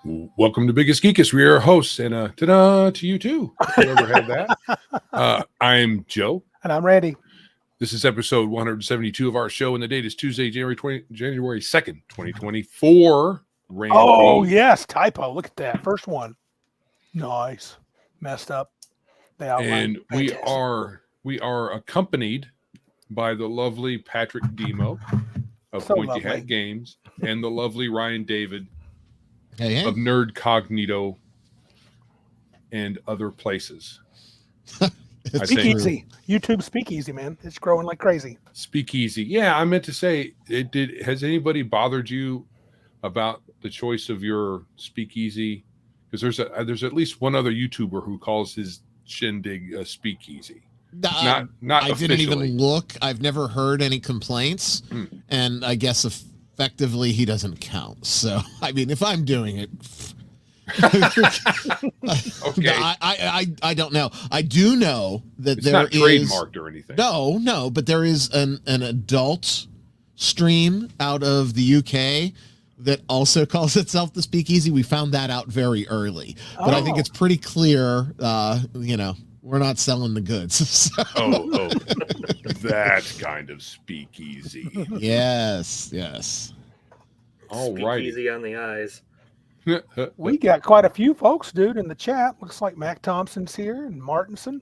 Welcome to Biggest Geekus. We are your hosts, and ta-da to you too. Whoever had that. I'm Joe. And I'm Randy. This is episode 172 of our show, and the date is Tuesday, January 2nd, 2024. Randy. Oh, yes. Typo. Look at that. First one. Nice. Messed up. The outline. And we Fantastic. are accompanied by the lovely Patrick Demo of So Pointy lovely. Hat Games and the lovely Ryan David Hey. of Nerd Cognito and other places. Speakeasy. YouTube Speakeasy, man. It's growing like crazy. Speakeasy. Yeah, I meant to say, has anybody bothered you about the choice of your speakeasy? Because there's at least one other YouTuber who calls his shindig a speakeasy. Not I officially. didn't even look. I've never heard any complaints, and I guess effectively he doesn't count. So I mean, if I'm doing it, Okay. I don't know. I do know that It's there not is trademarked or anything. No, but there is an adult stream out of the UK that also calls itself the Speakeasy. We found that out very early, but I think it's pretty clear. We're not selling the goods. So. Oh, that kind of speakeasy. Yes. All Speak right. easy on the eyes. We got quite a few folks, dude, in the chat. Looks like Mac Thompson's here and Martinson.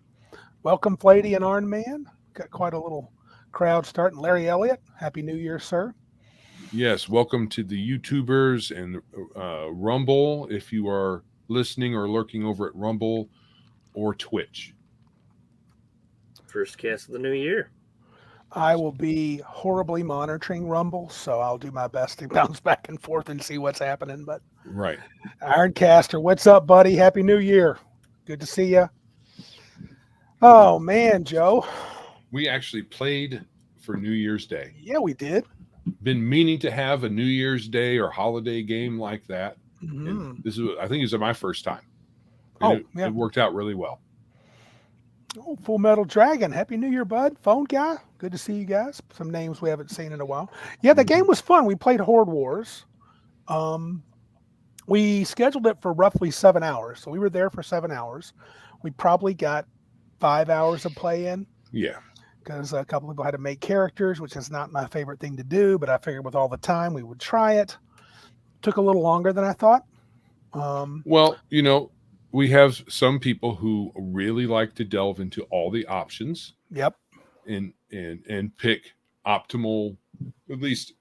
Welcome, Flady and Arn Man. Got quite a little crowd starting. Larry Elliott, Happy New Year, sir. Yes, welcome to the YouTubers and Rumble. If you are listening or lurking over at Rumble or Twitch. First cast of the new year. I will be horribly monitoring Rumble, so I'll do my best to bounce back and forth and see what's happening. But Right. Ironcaster, what's up, buddy? Happy New Year. Good to see you. Oh, man, Joe. We actually played for New Year's Day. Yeah, we did. Been meaning to have a New Year's Day or holiday game like that. Mhm. And I think this is my first time. Oh, And yeah. it worked out really well. Oh, Full Metal Dragon. Happy New Year, bud. Phone guy. Good to see you guys. Some names we haven't seen in a while. Yeah, the game was fun. We played Horde Wars. We scheduled it for roughly 7 hours. So we were there for 7 hours. We probably got 5 hours of play in Yeah. because a couple of people had to make characters, which is not my favorite thing to do, but I figured with all the time we would try it. Took a little longer than I thought. Well, we have some people who really like to delve into all the options Yep. and pick optimal, at least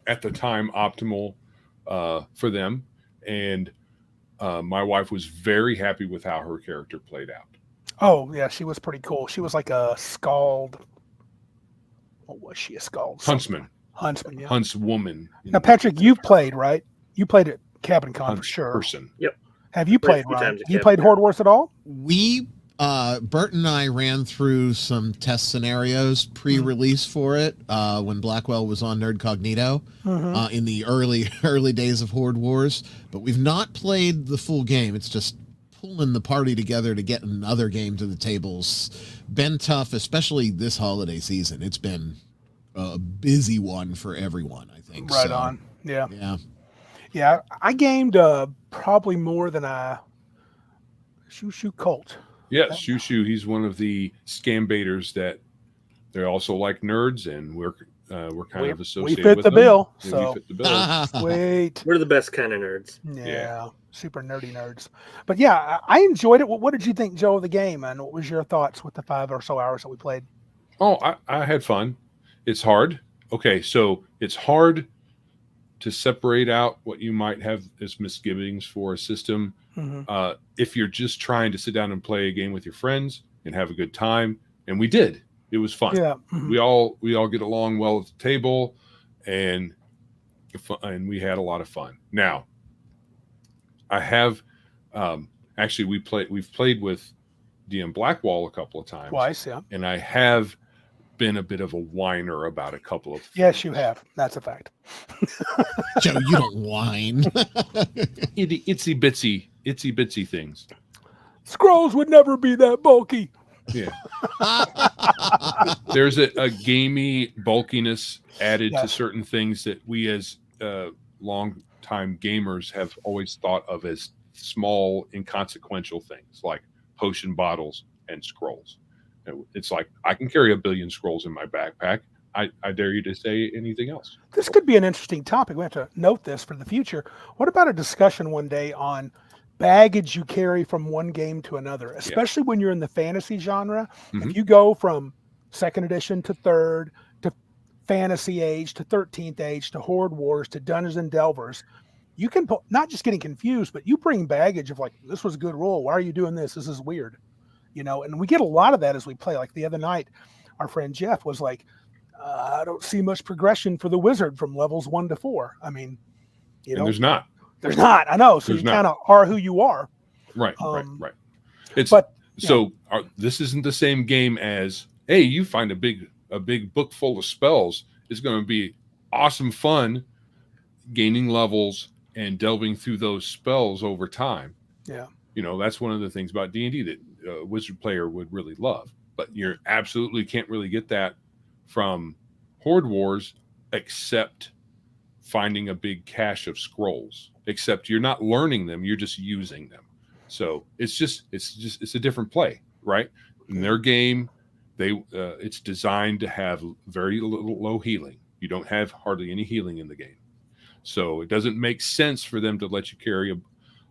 at the time, optimal for them. And my wife was very happy with how her character played out. Oh, yeah, she was pretty cool. She was like a Scald. What was she? A Scald? Huntsman, Huntsman, yeah. huntswoman. Now, Patrick, you've played, right? You played at Cabin Con for sure. Person. Have you Played played, a few Ryan? times at You Cabin played Con. Horde Wars at all? We Bert and I ran through some test scenarios pre-release for it when Blackwell was on Nerd Cognito in the early days of Horde Wars, but we've not played the full game. It's just pulling the party together to get another game to the tables. Been tough, especially this holiday season. It's been a busy one for everyone, I think. Right So, on. Yeah. Yeah. I gamed probably more than Shoo Colt. Yes, Shushu. He's one of the scam baiters that they're also like nerds, and we're kind of associated We fit with the them. bill. Yeah, So we fit the bill. sweet. We're the best kind of nerds. Yeah. Super nerdy nerds. But yeah, I enjoyed it. What did you think, Joe, of the game? And what was your thoughts with the 5 or so hours that we played? Oh, I had fun. It's hard. Okay, so it's hard to separate out what you might have as misgivings for a system. If you're just trying to sit down and play a game with your friends and have a good time, and we did. It was fun. Yeah. We all get along well at the table, and we had a lot of fun. Now, I have actually we've played with DM Blackwall a couple of times. Twice, yeah. And I have been a bit of a whiner about a couple of Yes, you have. That's a fact. Joe, you don't whine. itsy bitsy things. Scrolls would never be that bulky. Yeah. There's a gamey bulkiness added to certain things that we as long time gamers have always thought of as small, inconsequential things like potion bottles and scrolls. It's like I can carry 1 billion scrolls in my backpack. I dare you to say anything else. This could be an interesting topic. We have to note this for the future. What about a discussion one day on baggage you carry from one game to another, especially when you're in the fantasy genre? If you go from 2nd edition to 3rd to Fantasy Age to 13th Age to Horde Wars to Dungeons and Delvers, you can not just getting confused, but you bring baggage of like, this was a good roll. Why are you doing this? This is weird. And we get a lot of that as we play. Like the other night, our friend Jeff was like, I don't see much progression for the wizard from levels 1 to 4. I mean, and there's not. There's not. I know. So you kind of are who you are. Right. This isn't the same game as, hey, you find a big book full of spells. It's going to be awesome fun gaining levels and delving through those spells over time. Yeah. That's one of the things about D&D that a wizard player would really love. But you absolutely can't really get that from Horde Wars, except finding a big cache of scrolls. Except you're not learning them; you're just using them. So it's a different play, right? In their game, it's designed to have very low healing. You don't have hardly any healing in the game, so it doesn't make sense for them to let you carry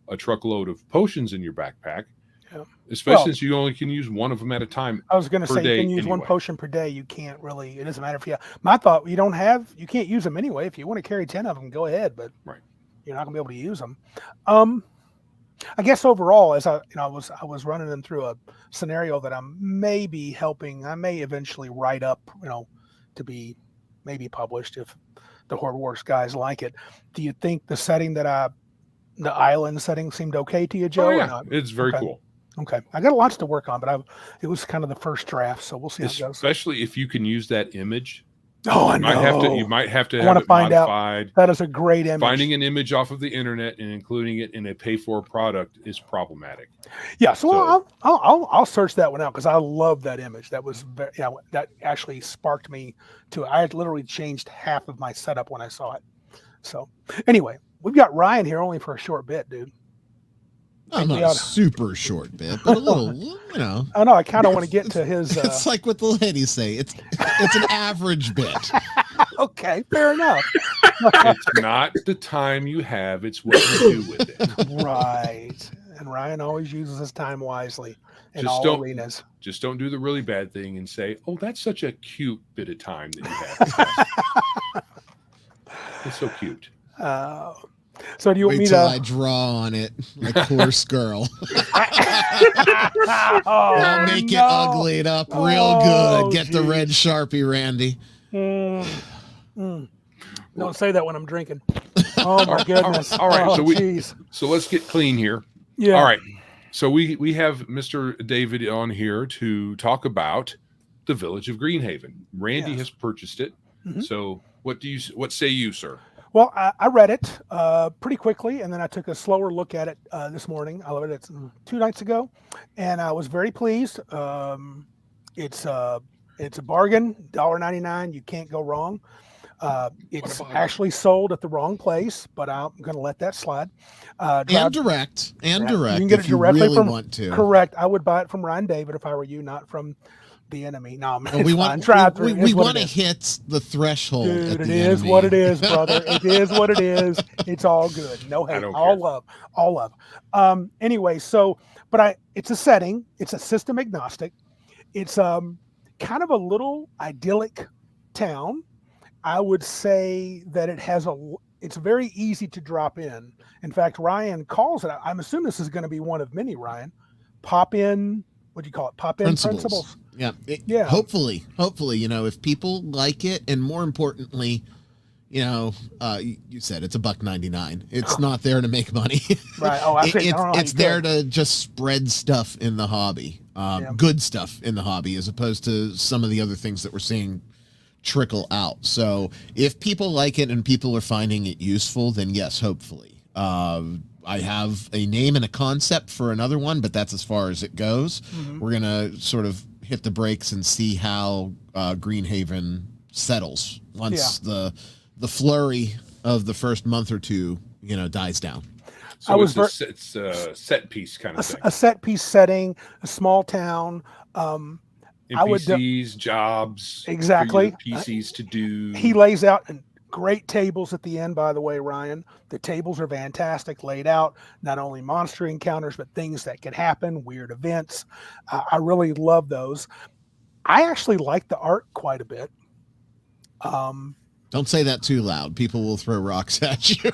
a truckload of potions in your backpack. Yeah. Especially since you only can use one of them at a time. I was going to say you can use one potion per day. You can't really. It doesn't matter if you. My thought, you can't use them anyway. If you want to carry 10 of them, go ahead. But you're not going to be able to use them. I guess overall, as I was running them through a scenario that I'm maybe helping. I may eventually write up, to be maybe published if the Horde Wars guys like it. Do you think the setting the island setting seemed okay to you, Joe? Oh, yeah, it's very cool. Okay, I got lots to work on, but it was kind of the first draft, so we'll see how it goes. Especially if you can use that image. Oh, I know. You might have to I have want to it find modified. out. That is a great image. Finding an image off of the internet and including it in a pay-for product is problematic. Yeah, so I'll search that one out because I love that image. That was that actually sparked me to. I had literally changed half of my setup when I saw it. So anyway, we've got Ryan here only for a short bit, dude. Not a super short bit, but a little, I know. I kind of want to get to his. It's like what the ladies say. It's an average bit. Okay, fair enough. It's not the time you have; it's what you do with it. Right. And Ryan always uses his time wisely in all arenas. Just don't do the really bad thing and say, "Oh, that's such a cute bit of time that you have." It's so cute. So do you want me to? I draw on it like horse girl. I'll make it uglied up real good. Get the red Sharpie, Randy. Don't say that when I'm drinking. Oh my goodness! All right, so let's get clean here. Yeah. All right. So we have Mr. David on here to talk about the Village of Greenhaven. Randy has purchased it. Mm-hmm. So what say you, sir? Well, I read it pretty quickly, and then I took a slower look at it this morning. I read it 2 nights ago, and I was very pleased. It's a bargain, $1.99. You can't go wrong. It's actually sold at the wrong place, but I'm going to let that slide. And direct. You can get it directly really from. Want to. Correct. I would buy it from Ryan David if I were you, not from the enemy. No, man, we want to hit the threshold. Dude, it is what it is, brother. It is what it is. It's all good. No hate. All love. Anyway, it's a setting. It's a system agnostic. It's kind of a little idyllic town. I would say that it's very easy to drop in. In fact, Ryan calls it. I'm assuming this is going to be one of many, Ryan. Pop in. What do you call it? Pop in principles. Yeah. Hopefully, if people like it, and more importantly, you said it's $1.99. It's not there to make money. Right. It's there to just spread stuff in the hobby, good stuff in the hobby, as opposed to some of the other things that we're seeing trickle out. So if people like it and people are finding it useful, then yes, hopefully. I have a name and a concept for another one, but that's as far as it goes. Mm-hmm. We're going to sort of hit the brakes and see how Greenhaven settles once the flurry of the first month or two, dies down. So it's a set piece kind of thing. A set piece setting, a small town. NPCs, jobs, exactly. For your PCs to do. He lays out great tables at the end, by the way, Ryan. The tables are fantastic, laid out. Not only monster encounters, but things that can happen, weird events. I really love those. I actually like the art quite a bit. Don't say that too loud. People will throw rocks at you.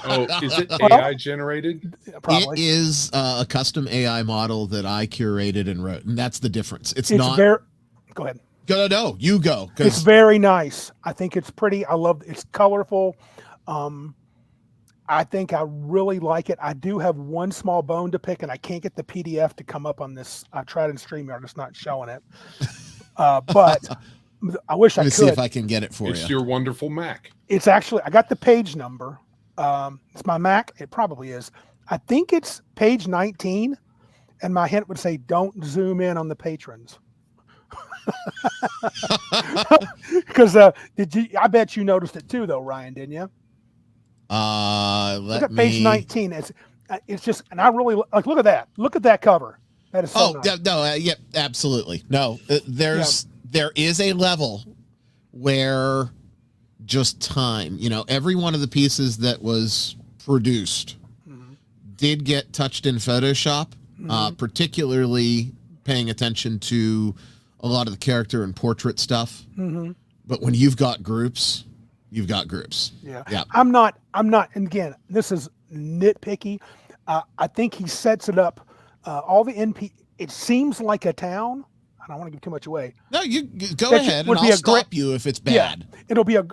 Oh, is it AI generated? Probably. It is a custom AI model that I curated and wrote, and that's the difference. It's not. Go ahead. No, you go. It's very nice. I think it's pretty. I love. It's colorful. I think I really like it. I do have one small bone to pick, and I can't get the PDF to come up on this. I tried in StreamYard. It's not showing it. But I wish I could. Let me see if I can get it for you. It's your wonderful Mac. It's actually, I got the page number. It's my Mac. It probably is. I think it's page 19, and my hint would say, don't zoom in on the patrons. Because I bet you noticed it too, though, Ryan, didn't you? Look at page 19. It's just, and I really look at that. Look at that cover. That is so nice. Yeah, absolutely. No, there is a level where just time, every one of the pieces that was produced did get touched in Photoshop, particularly paying attention to a lot of the character and portrait stuff. But when you've got groups, you've got groups. Yeah. I'm not, and again, this is nitpicky. I think he sets it up, all the it seems like a town. I don't want to give too much away. No, you go ahead, and I'll stop you if it's bad. Yeah, it'll be a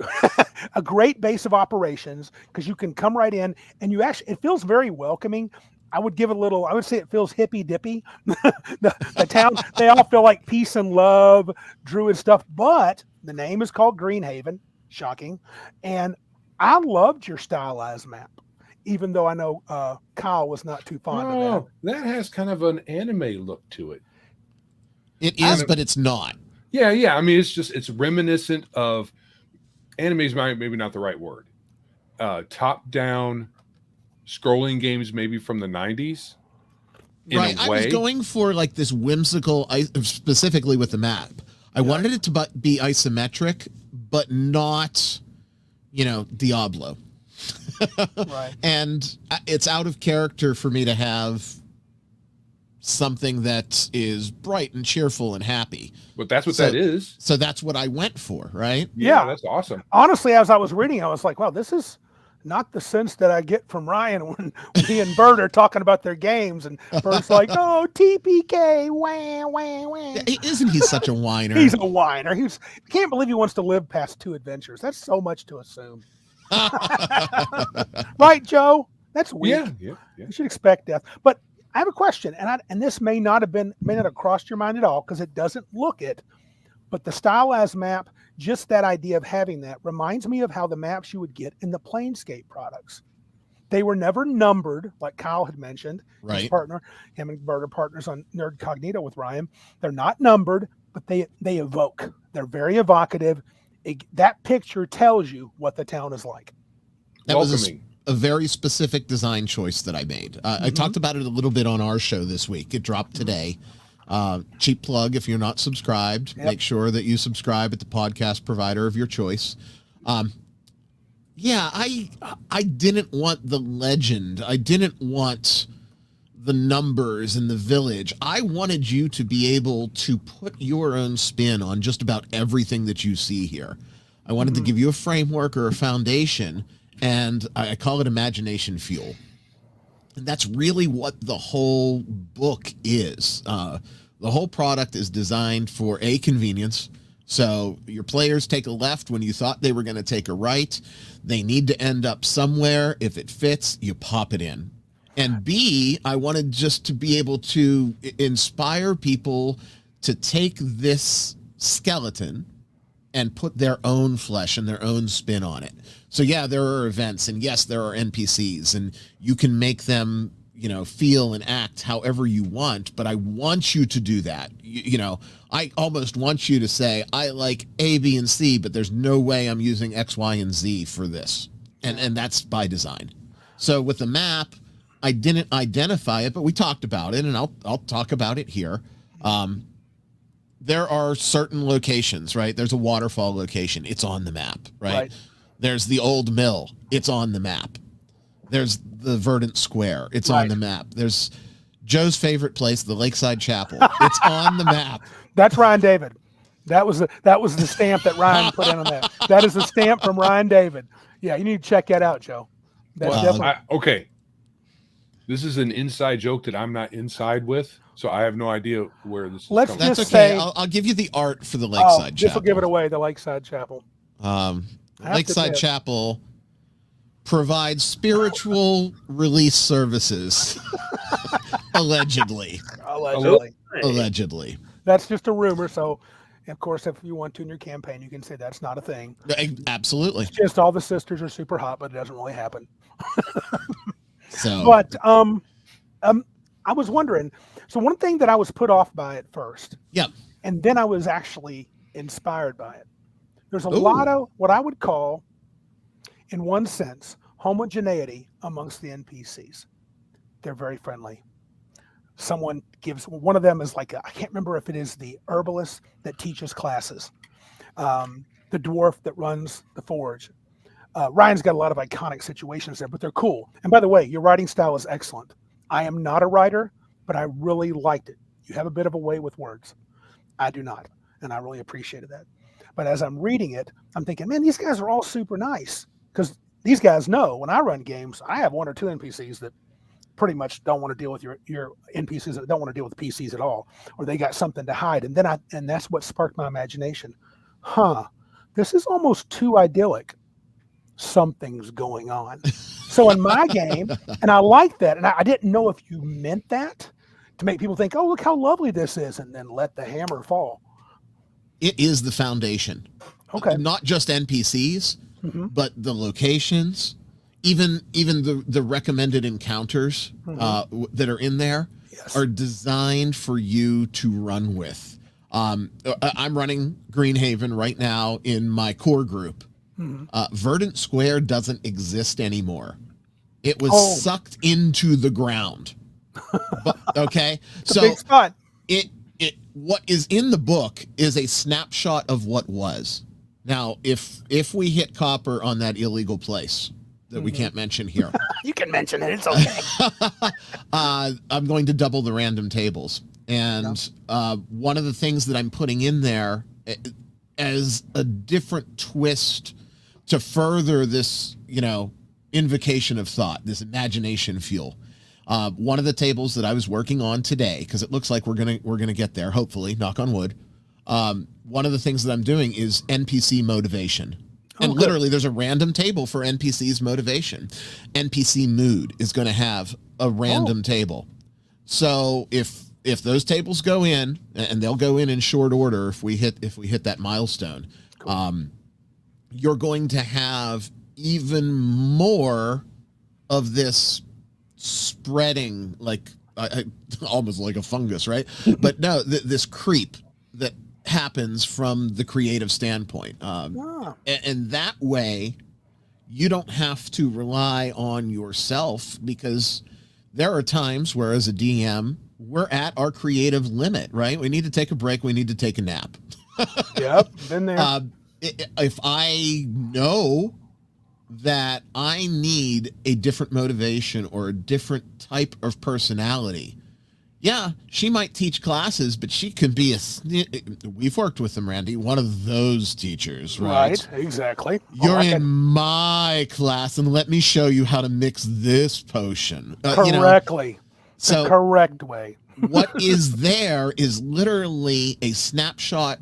great base of operations because you can come right in, and it feels very welcoming. I would say it feels hippy dippy. the town, they all feel like peace and love, druid stuff, but the name is called Greenhaven. Shocking. And I loved your stylized map, even though I know Kyle was not too fond of that. That has kind of an anime look to it. It is, but it's not. Yeah. I mean, it's reminiscent of anime is maybe not the right word. Top-down scrolling games, maybe from the 90s. Right. I was going for like this whimsical, specifically with the map. I wanted it to be isometric, but not, Diablo. Right. And it's out of character for me to have something that is bright and cheerful and happy. But that's what that is. So that's what I went for, right? Yeah, that's awesome. Honestly, as I was reading, I was like, wow, this is not the sense that I get from Ryan when he and Bert are talking about their games, and Bert's like, oh, TPK, wah, wah, wah. Isn't he such a whiner? He's a whiner. I can't believe he wants to live past 2 adventures. That's so much to assume. Right, Joe? That's weak. Yeah. You should expect death. But I have a question, and this may not have crossed your mind at all because it doesn't look it, but the stylized map, just that idea of having that reminds me of how the maps you would get in the Planescape products. They were never numbered, like Kyle had mentioned. Right. His partner, him and Bert are partners on Nerd Cognito with Ryan. They're not numbered, but they evoke. They're very evocative. That picture tells you what the town is like. That was a very specific design choice that I made. I talked about it a little bit on our show this week. It dropped today. Cheap plug, if you're not subscribed, make sure that you subscribe at the podcast provider of your choice. I didn't want the legend. I didn't want the numbers and the village. I wanted you to be able to put your own spin on just about everything that you see here. I wanted to give you a framework or a foundation, and I call it imagination fuel. And that's really what the whole book is. The whole product is designed for convenience. So your players take a left when you thought they were going to take a right. They need to end up somewhere. If it fits, you pop it in. And B, I wanted just to be able to inspire people to take this skeleton and put their own flesh and their own spin on it. So yeah, there are events, and yes, there are NPCs, and you can make them, feel and act however you want, but I want you to do that. I almost want you to say, I like A, B, and C, but there's no way I'm using X, Y, and Z for this. and that's by design. So with the map, I didn't identify it, but we talked about it, and I'll talk about it here. There are certain locations, right? There's a waterfall location. It's on the map, right? There's the old mill. It's on the map. There's the Verdant Square. It's on the map. There's Joe's favorite place, the Lakeside Chapel. It's on the map. That's Ryan David. That was the stamp that Ryan put in on that. That is a stamp from Ryan David. Yeah, you need to check that out, Joe. That's definitely... Okay. This is an inside joke that I'm not inside with, so I have no idea where this is coming. That's okay. I'll give you the art for the Lakeside Chapel. This will give it away, the Lakeside Chapel. Lakeside Chapel provides spiritual release services. Allegedly. That's just a rumor, so of course if you want to in your campaign you can say that's not a thing. Absolutely. It's just all the sisters are super hot, but it doesn't really happen. So but I was wondering, so one thing that I was put off by at first, and then I was actually inspired by it. There's a lot of what I would call, in one sense, homogeneity amongst the NPCs. They're very friendly. Someone gives, one of them is like, I can't remember if it is the herbalist that teaches classes, the dwarf that runs the forge. Ryan's got a lot of iconic situations there, but they're cool. And by the way, your writing style is excellent. I am not a writer, but I really liked it. You have a bit of a way with words. I do not, and I really appreciated that. But as I'm reading it, I'm thinking, man, these guys are all super nice, because these guys know when I run games, I have one or two NPCs that pretty much don't want to deal with your NPCs that don't want to deal with PCs at all, or they got something to hide. And that's what sparked my imagination. This is almost too idyllic. Something's going on. So in my game, and I like that, and I didn't know if you meant that to make people think, oh, look how lovely this is, and then let the hammer fall. It is the foundation. Okay. Not just NPCs, but the locations, even the recommended encounters that are in there are designed for you to run with. I'm running Greenhaven right now in my core group. Verdant Square doesn't exist anymore. It was sucked into the ground. Okay, it's a big spot. What is in the book is a snapshot of what was. Now, if we hit copper on that illegal place that we can't mention here, you can mention it. It's okay. I'm going to double the random tables, and one of the things that I'm putting in there as a different twist to further this, invocation of thought, this imagination fuel. One of the tables that I was working on today, because it looks like we're gonna get there, hopefully, knock on wood. One of the things that I'm doing is NPC motivation. And literally, there's a random table for NPC's motivation. NPC mood is going to have a random table. So if those tables go in, and they'll go in short order if we hit that milestone, you're going to have even more of this spreading, like almost like a fungus, right? But no, this creep that happens from the creative standpoint, and that way you don't have to rely on yourself, because there are times where as a DM we're at our creative limit, right? We need to take a break, we need to take a nap. Yep, been there. If I know that I need a different motivation or a different type of personality, she might teach classes, but she could be we've worked with them, Randy, one of those teachers, right? Right, exactly. You're in my class, and let me show you how to mix this potion. Correctly. So the correct way. What is there is literally a snapshot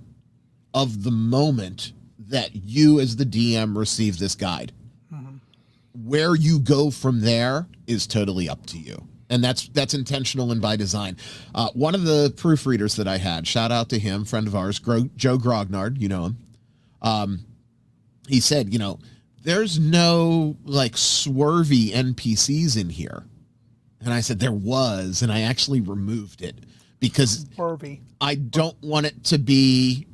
of the moment that you as the DM receive this guide. Where you go from there is totally up to you. And that's intentional and by design. One of the proofreaders that I had, shout out to him, friend of ours, Joe Grognard, you know him. He said, there's no like swervy NPCs in here. And I said, there was, and I actually removed it because swervy. I don't want it to be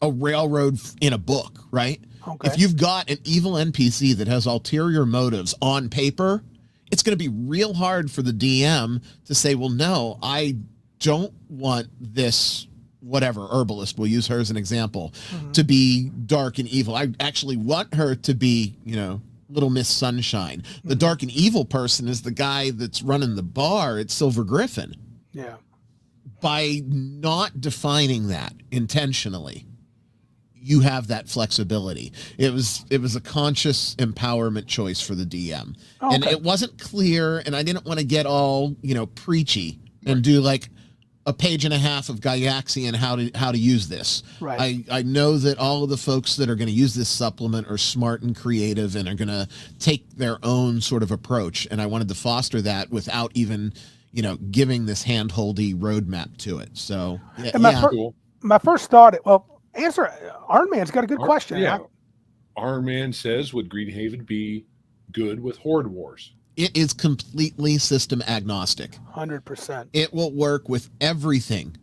a railroad in a book, right? Okay. If you've got an evil NPC that has ulterior motives on paper, it's going to be real hard for the DM to say, well, no, I don't want this, whatever, herbalist, we'll use her as an example, to be dark and evil. I actually want her to be, Little Miss Sunshine. The dark and evil person is the guy that's running the bar at Silver Griffin. Yeah. By not defining that intentionally, you have that flexibility. It was a conscious empowerment choice for the DM. Oh, and okay. it wasn't clear, and I didn't want to get all, preachy and do like a page and a half of Gaiaxian how to use this. Right. I know that all of the folks that are going to use this supplement are smart and creative and are going to take their own sort of approach, and I wanted to foster that without even giving this hand-holdy roadmap to it. So And my first thought, answer. Iron Man's got a good question. Yeah. Iron Man says, would Greenhaven be good with Horde Wars? It is completely system agnostic. 100%. It will work with everything,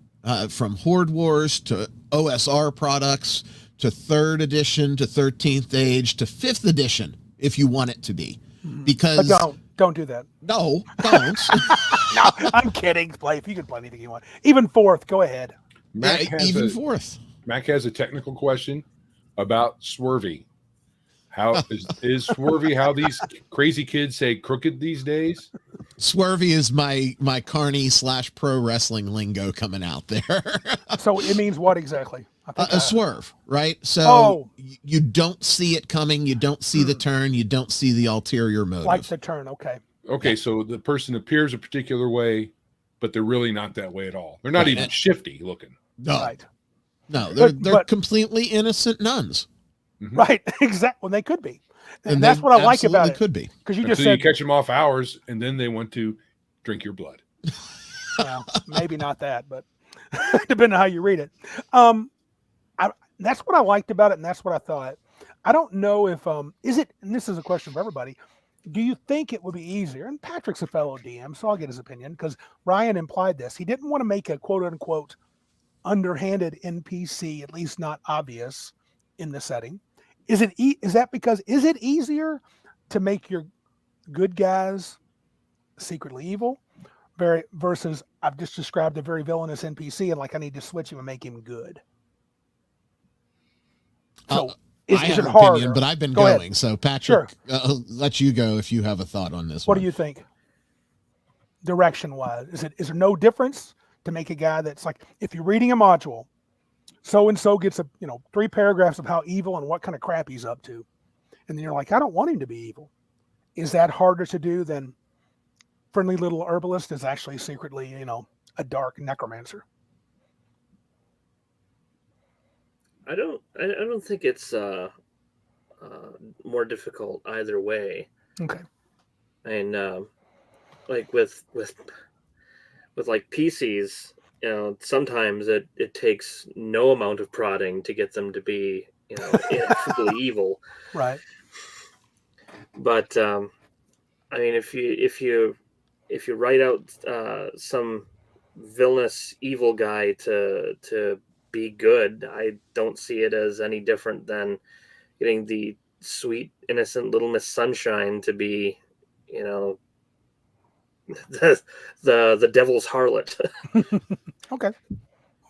from Horde Wars to OSR products to 3rd edition to 13th Age to 5th edition, if you want it to be. Because But don't do that. No, don't. No, I'm kidding. Play if you can play anything you want. Even 4th, go ahead. Even 4th. Mac has a technical question about Swervy. How is Swervy? How these crazy kids say crooked these days? Swervy is my Carney / pro wrestling lingo coming out there. So it means what exactly? A swerve, right? So you don't see it coming. You don't see the turn. You don't see the ulterior motive. Like the turn. Okay. Okay, so the person appears a particular way, but they're really not that way at all. They're not even shifty looking. No, Right. no, they're completely innocent nuns. Mhm. Right. Exactly. Well, they could be. And And that's they what I like about absolutely it. could be. Because you Until just said, you catch them off hours, and then they want to drink your blood. well, maybe not that, but depending on how you read it. That's what I liked about it, and that's what I thought. I don't know if is it, and this is a question for everybody. Do you think it would be easier? And Patrick's a fellow DM, so I'll get his opinion because Ryan implied this. He didn't want to make a quote unquote underhanded NPC, at least not obvious in the setting. Is it easier to make your good guys secretly evil versus I've just described a very villainous NPC and I need to switch him and make him good? So I is have it an harder? opinion, but I've been Go going. ahead. So Patrick, Sure. I'll let you go if you have a thought on this. What do you think? Direction wise, is there no difference to make a guy that's like, if you're reading a module, so and so gets 3 paragraphs of how evil and what kind of crap he's up to, and then you're like, I don't want him to be evil. Is that harder to do than friendly little herbalist is actually secretly a dark necromancer? I don't think it's more difficult either way. Okay. And like with like PCs, sometimes it takes no amount of prodding to get them to be ineffably evil. Right. But I mean, if you write out some villainous evil guy to be good, I don't see it as any different than getting the sweet innocent Little Miss Sunshine to be the devil's harlot. Okay.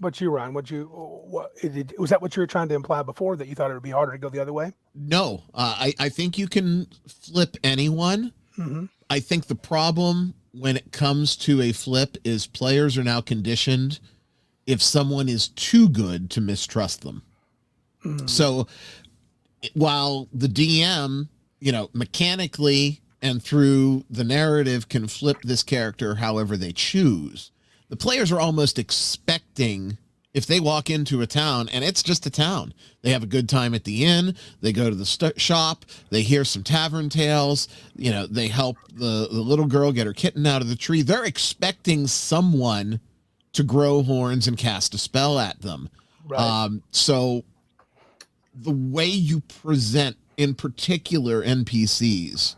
But you, Ryan, was that what you were trying to imply before, that you thought it would be harder to go the other way? No, I think you can flip anyone. Mm-hmm. I think the problem when it comes to a flip is players are now conditioned if someone is too good to mistrust them. Mm-hmm. So while the DM, mechanically and through the narrative can flip this character however they choose, the players are almost expecting, if they walk into a town and it's just a town, they have a good time at the inn, they go to the shop, they hear some tavern tales, they help the little girl get her kitten out of the tree. They're expecting someone to grow horns and cast a spell at them. Right. So the way you present, in particular, NPCs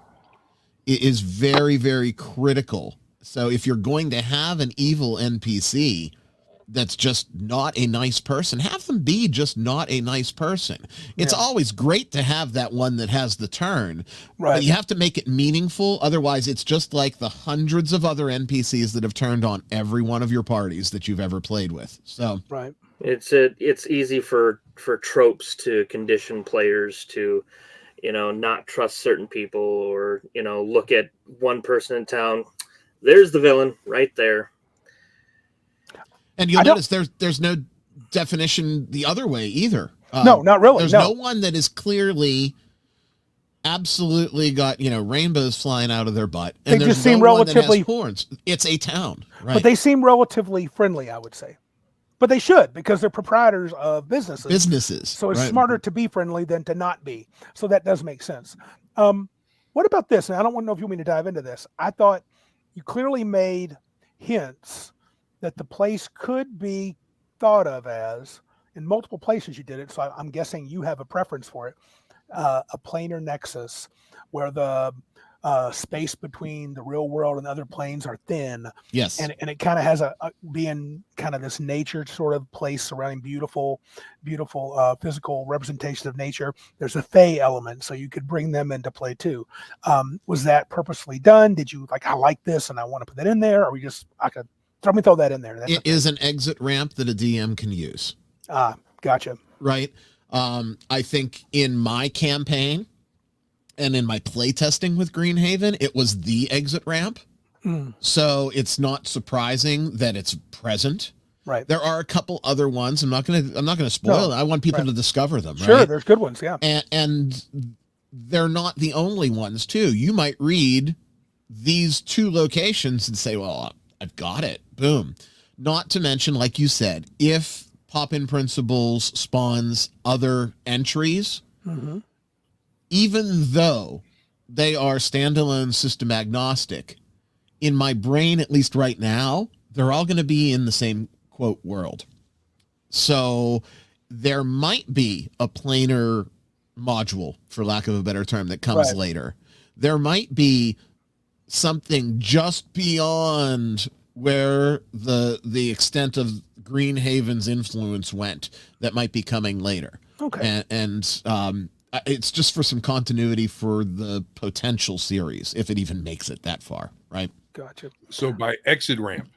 is very, very critical. So if you're going to have an evil NPC, that's just not a nice person, have them be just not a nice person. It's always great to have that one that has the turn, Right. but you have to make it meaningful. Otherwise, it's just like the hundreds of other NPCs that have turned on every one of your parties that you've ever played with. So Right. It's easy for tropes to condition players to, not trust certain people, or look at one person in town. There's the villain right there. And you'll notice there's no definition the other way either. No, not really. There's no one that is clearly absolutely got rainbows flying out of their butt, and They there's just seem no one that relatively has horns. It's a town, right? But they seem relatively friendly, I would say. But they should, because they're proprietors of businesses. So it's right. smarter to be friendly than to not be. So that does make sense. What about this? And I don't want to know if you want me to dive into this. I thought you clearly made hints that the place could be thought of as, in multiple places you did it, so I'm guessing you have a preference for it, a planar nexus where the space between the real world and other planes are thin. Yes. And it kind of has a being kind of this nature sort of place surrounding beautiful physical representation of nature. There's a Fey element, so you could bring them into play too. Was that purposely done? Did you I like this and I want to put that in there? Or we just, let me throw that in there. It is an exit ramp that a DM can use. Gotcha. Right. I think in my campaign and in my play testing with Greenhaven, it was the exit ramp. So it's not surprising that it's present. Right. There are a couple other ones. I'm not gonna spoil it. I want people to discover them. Sure, right? There's good ones. Yeah. And they're not the only ones too. You might read these two locations and say, well, I've got it. Boom. Not to mention, like you said, if Pop-In Principles spawns other entries, even though they are standalone system agnostic, in my brain, at least right now, they're all going to be in the same quote world. So there might be a planar module, for lack of a better term, that comes later. There might be something just beyond where the extent of Greenhaven's influence went that might be coming later. Okay. And it's just for some continuity for the potential series, if it even makes it that far, right? Gotcha. So by exit ramp,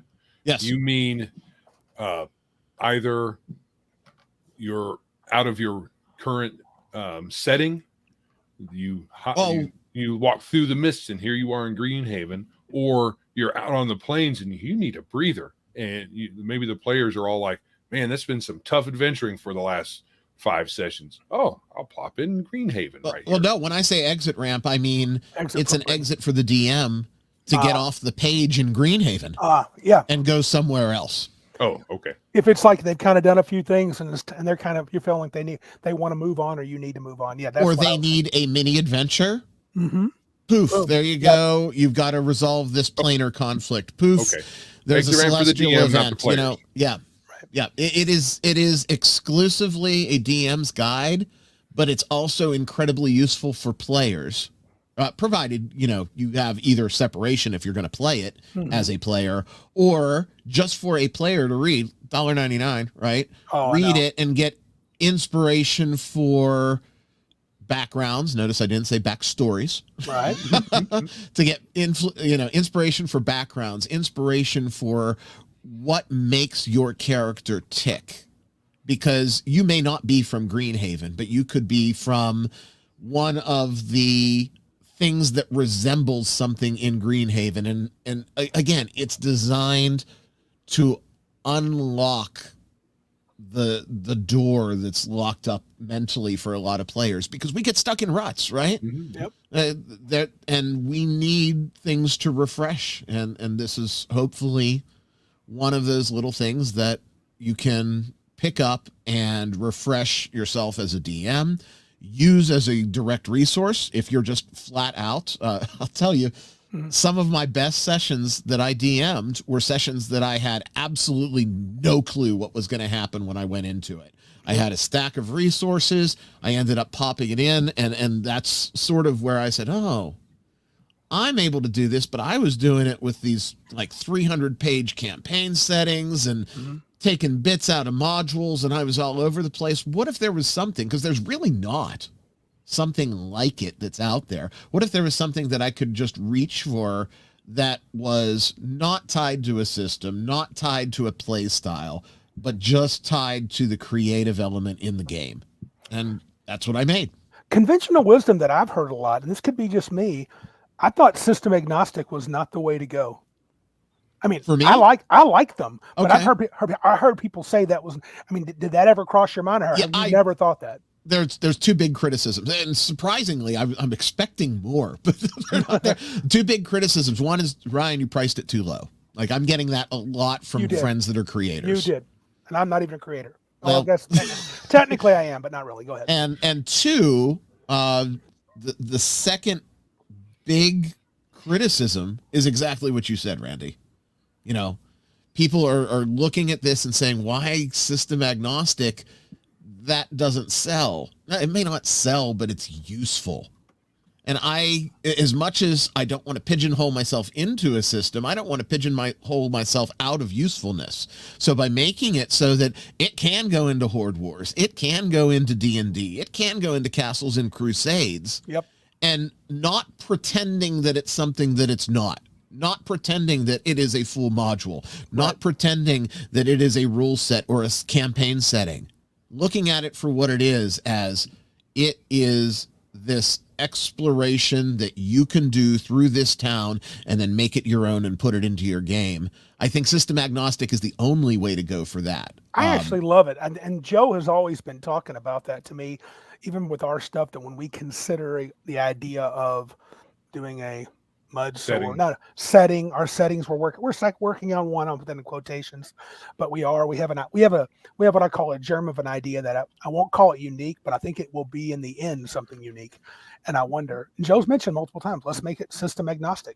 yes, you mean either you're out of your current setting, you walk through the mists and here you are in Greenhaven, or you're out on the plains and you need a breather, and maybe the players are all like, man, that's been some tough adventuring for the last 5 sessions. Oh, I'll plop in Greenhaven right here. Well, no, when I say exit ramp, I mean it's an exit for the DM to get off the page in Greenhaven and go somewhere else. Oh, okay. If it's like they've kind of done a few things and they're kind of, you feel like they want to move on, or you need to move on. Yeah. Or they need a mini adventure. Mm-hmm. Poof, there you go. Yep. You've got to resolve this planar conflict. Poof. Okay. There's exit a celestial event, Yeah. Yeah, it is exclusively a DM's guide, but it's also incredibly useful for players, provided you have either separation if you're going to play it as a player, or just for a player to read. $1.99, right? Read it and get inspiration for backgrounds. Notice I didn't say backstories. Right. To get inspiration for backgrounds, inspiration for what makes your character tick, because you may not be from Greenhaven, but you could be from one of the things that resembles something in Greenhaven. And again, it's designed to unlock the door that's locked up mentally for a lot of players, because we get stuck in ruts, right? Mm-hmm. Yep. And we need things to refresh. And this is hopefully one of those little things that you can pick up and refresh yourself as a DM, use as a direct resource if you're just flat out. I'll tell you, some of my best sessions that I DM'd were sessions that I had absolutely no clue what was going to happen when I went into it. I had a stack of resources. I ended up popping it in, and that's sort of where I said, oh, I'm able to do this, but I was doing it with these like 300-page campaign settings, and taking bits out of modules and I was all over the place. What if there was something, because there's really not something like it that's out there. What if there was something that I could just reach for that was not tied to a system, not tied to a play style, but just tied to the creative element in the game? And that's what I made. Conventional wisdom that I've heard a lot, and this could be just me, I thought system agnostic was not the way to go. I mean, For me? I like them, but Okay. I heard people say that was. I mean, did that ever cross your mind? Or have you never thought that? There's two big criticisms, and surprisingly, I'm expecting more, but they're not there. Two big criticisms. One is, Ryan, you priced it too low. Like, I'm getting that a lot from friends that are creators. You did, and I'm not even a creator. Well, I guess technically I am, but not really. Go ahead. And two, the second big criticism is exactly what you said, Randy. You know, people are looking at this and saying, why system agnostic? That doesn't sell. It may not sell, but it's useful. And as much as I don't want to pigeonhole myself into a system, I don't want to pigeonhole myself out of usefulness. So by making it so that it can go into Horde Wars, it can go into D&D, it can go into Castles and Crusades. Yep. And not pretending that it's something that it's not. Not pretending that it is a full module. Not pretending that it is a rule set or a campaign setting. Looking at it for what it is, as it is this exploration that you can do through this town and then make it your own and put it into your game. I think system agnostic is the only way to go for that. I actually love it. And Joe has always been talking about that to me, even with our stuff, that when we consider the idea of doing a mud Setting. sword, not setting, our settings we're working on one within the quotations, but we have what I call a germ of an idea that I won't call it unique, but I think it will be in the end something unique. And I wonder, and Joe's mentioned multiple times, let's make it system agnostic.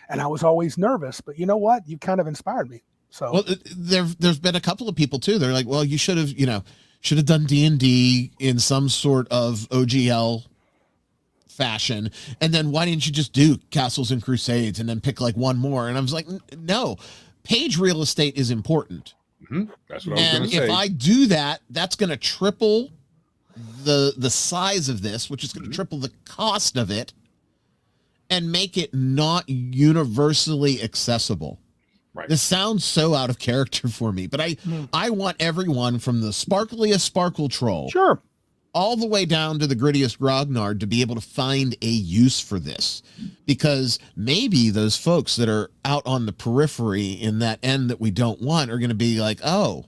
And I was always nervous, but you know what? You kind of inspired me. So well, there's been a couple of people too. They're like, well, you should have done D&D in some sort of OGL fashion, and then why didn't you just do Castles and Crusades and then pick like one more? And I was like, no, page real estate is important. That's what I was going to say. And if I do that, that's going to triple the size of this, which is going to triple the cost of it, and make it not universally accessible. Right. This sounds so out of character for me, but I want everyone from the sparkliest Sparkle Troll, sure, all the way down to the grittiest Grognard to be able to find a use for this. Because maybe those folks that are out on the periphery in that end that we don't want are going to be like, oh,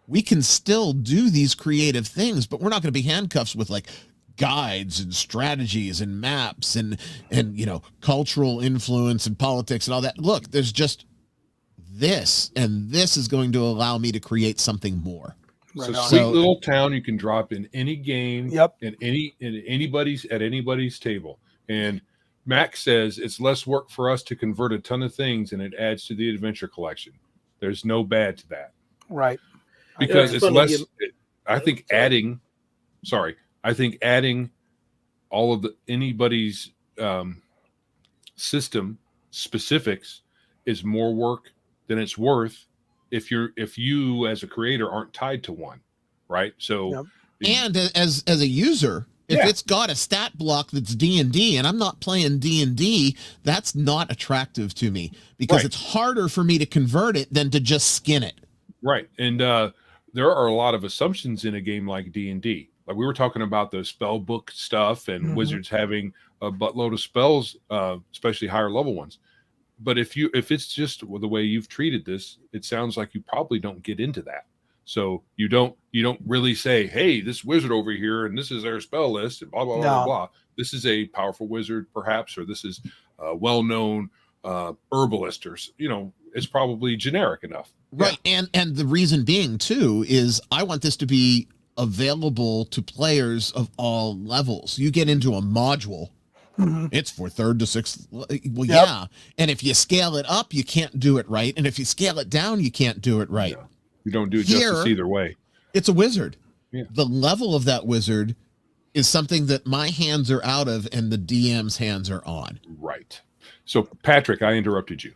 we can still do these creative things, but we're not going to be handcuffs with like guides and strategies and maps and cultural influence and politics and all that. Look, there's just this, and this is going to allow me to create something more. It's a sweet little town you can drop in any game, yep, in anybody's table. And Max says it's less work for us to convert a ton of things, and it adds to the adventure collection. There's no bad to that, right? Because it's less. I think adding all of anybody's system specifics is more work than it's worth if you as a creator aren't tied to one, right? So, and as a user, if it's got a stat block that's D&D and I'm not playing D&D, that's not attractive to me, because it's harder for me to convert it than to just skin it. Right. And there are a lot of assumptions in a game like D&D. Like we were talking about the spell book stuff and wizards having a buttload of spells, especially higher level ones. But if it's just the way you've treated this, it sounds like you probably don't get into that. So you don't really say, hey, this wizard over here, and this is their spell list, and blah, blah, blah, blah. This is a powerful wizard, perhaps, or this is a well-known herbalist, or, it's probably generic enough. Right. Yeah. And the reason being, too, is I want this to be available to players of all levels. You get into a module, it's for 3rd to 6th. Well, yeah. And if you scale it up, you can't do it right. And if you scale it down, you can't do it right. Yeah. You don't do justice either way. It's a wizard. Yeah. The level of that wizard is something that my hands are out of and the DM's hands are on. Right. So, Patrick, I interrupted you.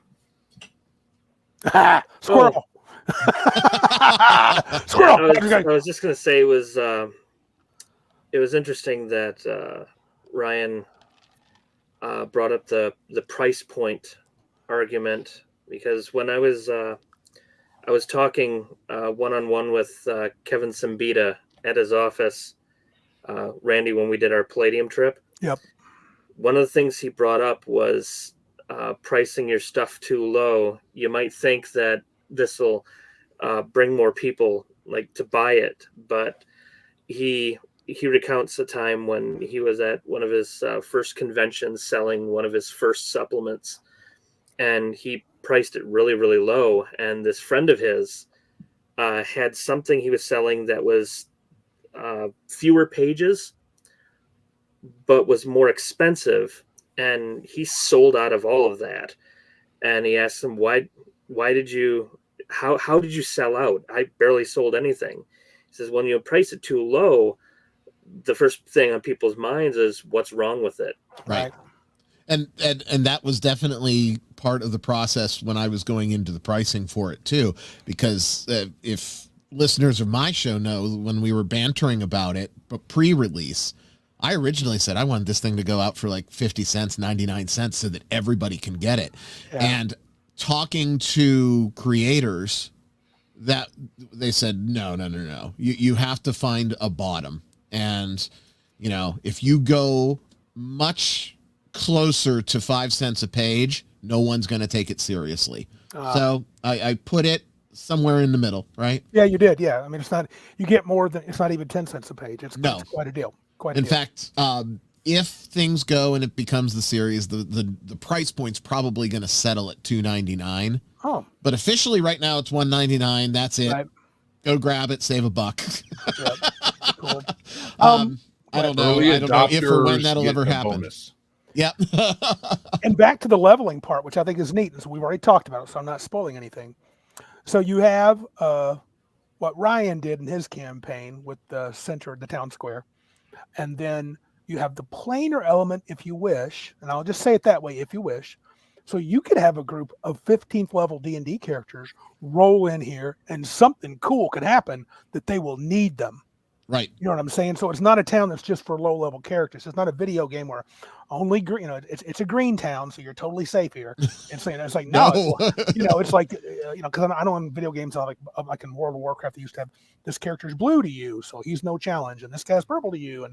Squirrel. Squirrel. I was just going to say it was interesting that Ryan brought up the price point argument, because when I was talking one-on-one with Kevin Simbita at his office, Randy, when we did our Palladium trip. Yep. One of the things he brought up was pricing your stuff too low. You might think that this will bring more people like to buy it, but he recounts a time when he was at one of his first conventions selling one of his first supplements, and he priced it really, really low. And this friend of his had something he was selling that was fewer pages, but was more expensive. And he sold out of all of that. And he asked him, why did you, how did you sell out? I barely sold anything. He says, when you price it too low, the first thing on people's minds is what's wrong with it. Right. And that was definitely part of the process when I was going into the pricing for it too, because if listeners of my show know, when we were bantering about it, but pre-release, I originally said I wanted this thing to go out for like 50 cents, 99 cents so that everybody can get it. Yeah. And talking to creators, that they said, no. You have to find a bottom. And, you know, if you go much closer to 5 cents a page, no one's going to take it seriously. So I put it somewhere in the middle, right? Yeah, you did. Yeah. I mean, it's not, you get more than, it's not even 10 cents a page. It's quite a deal. In fact, if things go and it becomes the series, the price point's probably going to settle at $2.99. Oh. But officially right now it's $1.99. That's it. Right. Go grab it, save a buck. Yep. Cool. I don't know if or when that'll ever happen. Bonus. Yep. And back to the leveling part, which I think is neat. And so we've already talked about it, so I'm not spoiling anything. So you have what Ryan did in his campaign with the center, the town square. And then you have the planar element, if you wish, and I'll just say it that way, if you wish. So you could have a group of 15th level D&D characters roll in here, and something cool could happen that they will need them. Right. You know what I'm saying? So it's not a town that's just for low-level characters. It's not a video game where only green, it's a green town, so you're totally safe here. And so it's like, no. It's like, because I know in video games, like in World of Warcraft, they used to have this character's blue to you, so he's no challenge, and this guy's purple to you.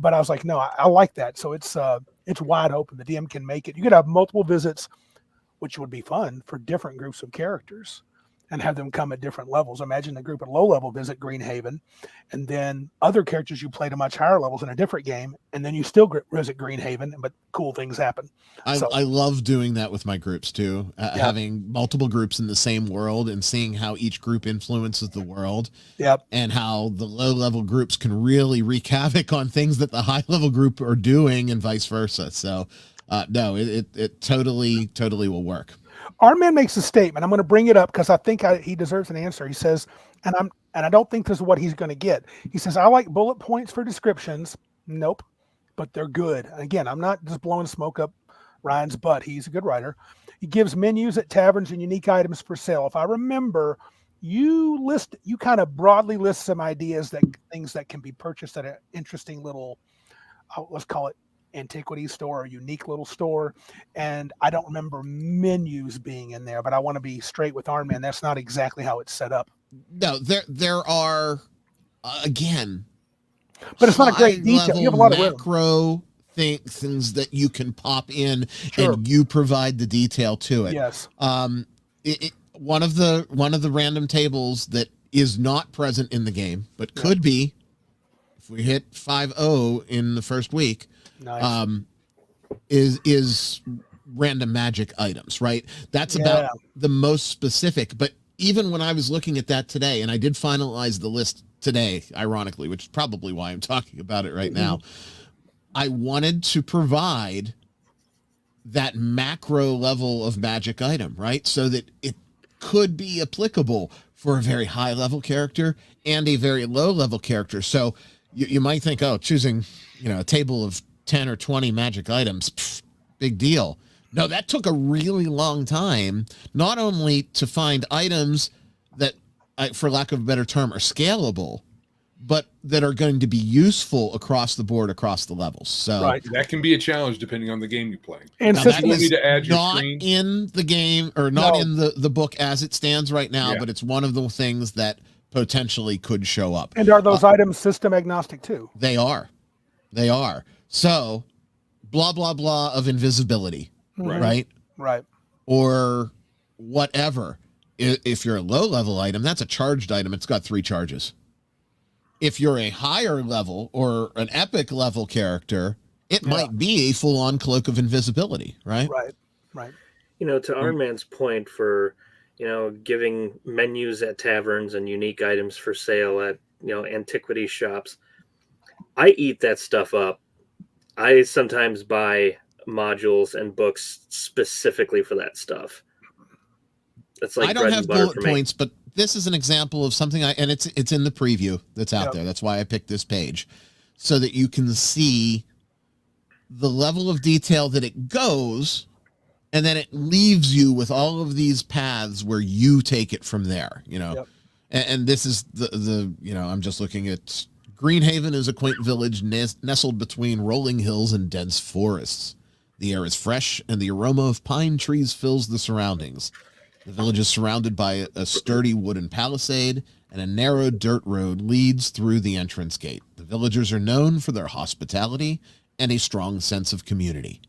But I was like, no, I like that. So it's wide open. The DM can make it. You could have multiple visits, which would be fun for different groups of characters, and have them come at different levels. Imagine a group at low level visit Greenhaven, and then other characters you play to much higher levels in a different game, and then you still visit Greenhaven, but cool things happen. I love doing that with my groups too, having multiple groups in the same world and seeing how each group influences the world. Yep. And how the low level groups can really wreak havoc on things that the high level group are doing, and vice versa. So no, it totally will work. Our man makes a statement. I'm going to bring it up because I think he deserves an answer. He says, and I don't think this is what he's going to get. He says, I like bullet points for descriptions. Nope, but they're good. Again, I'm not just blowing smoke up Ryan's butt. He's a good writer. He gives menus at taverns and unique items for sale. If I remember, you kind of broadly list some ideas things that can be purchased at an interesting little, let's call it, antiquity store or unique little store, and I don't remember menus being in there, but I want to be straight with Iron Man. That's not exactly how it's set up. No, there are again, but it's not a great detail. You have a lot of macro things that you can pop in, and you provide the detail to it. Yes. One of the random tables that is not present in the game, but could be if we hit 5-0 in the first week. Nice. Is random magic items, right? That's about the most specific. But even when I was looking at that today, and I did finalize the list today, ironically, which is probably why I'm talking about it right now, I wanted to provide that macro level of magic item, right? So that it could be applicable for a very high level character and a very low level character. So you might think, choosing, a table of 10 or 20 magic items, big deal. No, that took a really long time, not only to find items that, for lack of a better term, are scalable, but that are going to be useful across the board, across the levels. So Right. That can be a challenge depending on the game you play. And now since that you want me is to add your not screen? in the game, or not No. in the book as it stands right now, Yeah. but it's one of the things that potentially could show up. and are those items system agnostic too? They are. So blah, blah, blah of invisibility, Mhm. right? Right. Or whatever. If you're a low level item, that's a charged item. It's got 3 charges. If you're a higher level or an epic level character, it might be a full on cloak of invisibility, right? Right. To Iron Man's point for, giving menus at taverns and unique items for sale at, antiquity shops, I eat that stuff up. I sometimes buy modules and books specifically for that stuff. It's like I don't bread have and butter bullet for me. points, but this is an example of something and it's in the preview that's out Yep. there. That's why I picked this page, so that you can see the level of detail that it goes, and then it leaves you with all of these paths where you take it from there, Yep. and this is the I'm just looking at Greenhaven is a quaint village nestled between rolling hills and dense forests. The air is fresh, and the aroma of pine trees fills the surroundings. The village is surrounded by a sturdy wooden palisade, and a narrow dirt road leads through the entrance gate. The villagers are known for their hospitality and a strong sense of community.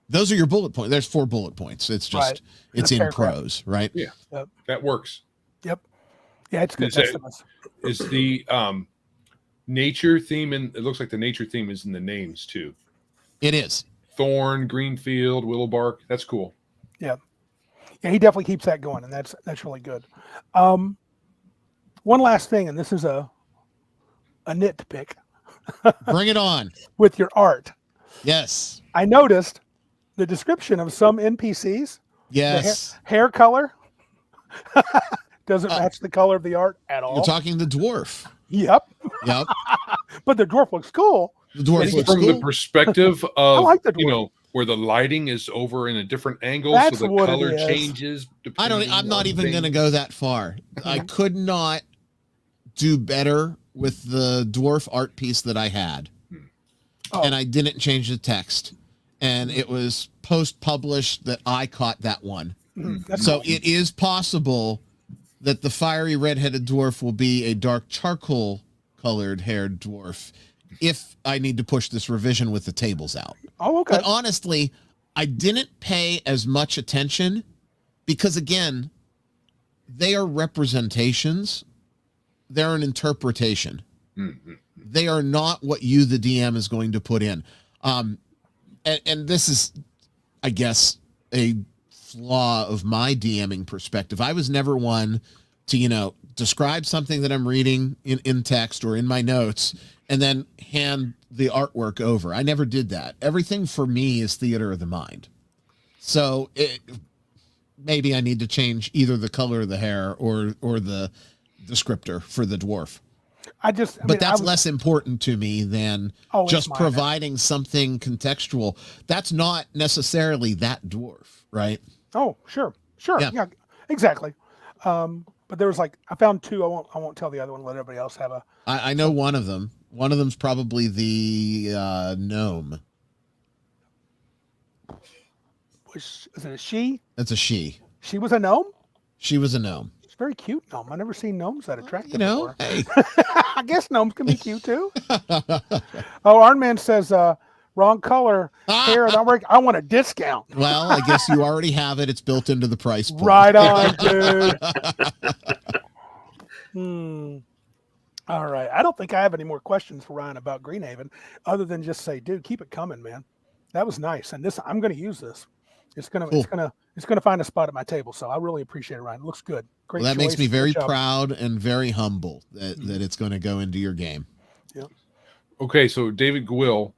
Those are your bullet points. There's 4 bullet points. It's just, Right. it's A in paragraph. prose, right? Yeah. Yep. That works. Yep. Yeah, it's good. Is the nature theme in? It looks like the nature theme is in the names too. It is. Thorn, Greenfield, Willowbark. That's cool. Yeah, he definitely keeps that going, and that's really good. One last thing, and this is a nitpick Bring it on. with your art. Yes. I noticed the description of some NPCs. Yes. The hair color doesn't match the color of the art at all. You're talking the dwarf. Yep. Yep. But the dwarf looks cool. The dwarf It's looks from cool. the perspective of like the dwarf. where the lighting is over in a different angle, That's so the what it color is. changes. I'm not even going to go that far. I could not do better with the dwarf art piece that I had. Oh. And I didn't change the text. And it was post-published that I caught that one. That's So cool. it is possible that the fiery red-headed dwarf will be a dark charcoal colored haired dwarf if I need to push this revision with the tables out. Oh, okay. But honestly, I didn't pay as much attention because, again, they are representations. They're an interpretation. Mm-hmm. They are not what you, the DM, is going to put in. And this is, I guess, a flaw of my DMing perspective. I was never one to, describe something that I'm reading in text or in my notes and then hand the artwork over. I never did that. Everything for me is theater of the mind. So maybe I need to change either the color of the hair or the descriptor for the dwarf. But that's less important to me than just providing something contextual. That's not necessarily that dwarf, right? Oh, sure. Yeah, exactly. But there was I found 2. I won't tell the other one. Let everybody else have a. I know one of them. One of them's probably the gnome. Is it a she? That's a she. She was a gnome? She was a gnome. It's a very cute gnome. I've never seen gnomes that attractive before. Hey. I guess gnomes can be cute too. Iron Man says, wrong color, hair, not work. I want a discount. Well, I guess you already have it. It's built into the price point. Right on, dude. All right. I don't think I have any more questions for Ryan about Greenhaven, other than just say, dude, keep it coming, man. That was nice. And I'm going to use this. It's gonna find a spot at my table. So I really appreciate it, Ryan. It looks good. Great. Well, that makes me very Good job. proud and very humble that it's going to go into your game. Yep. Okay, so David Gwill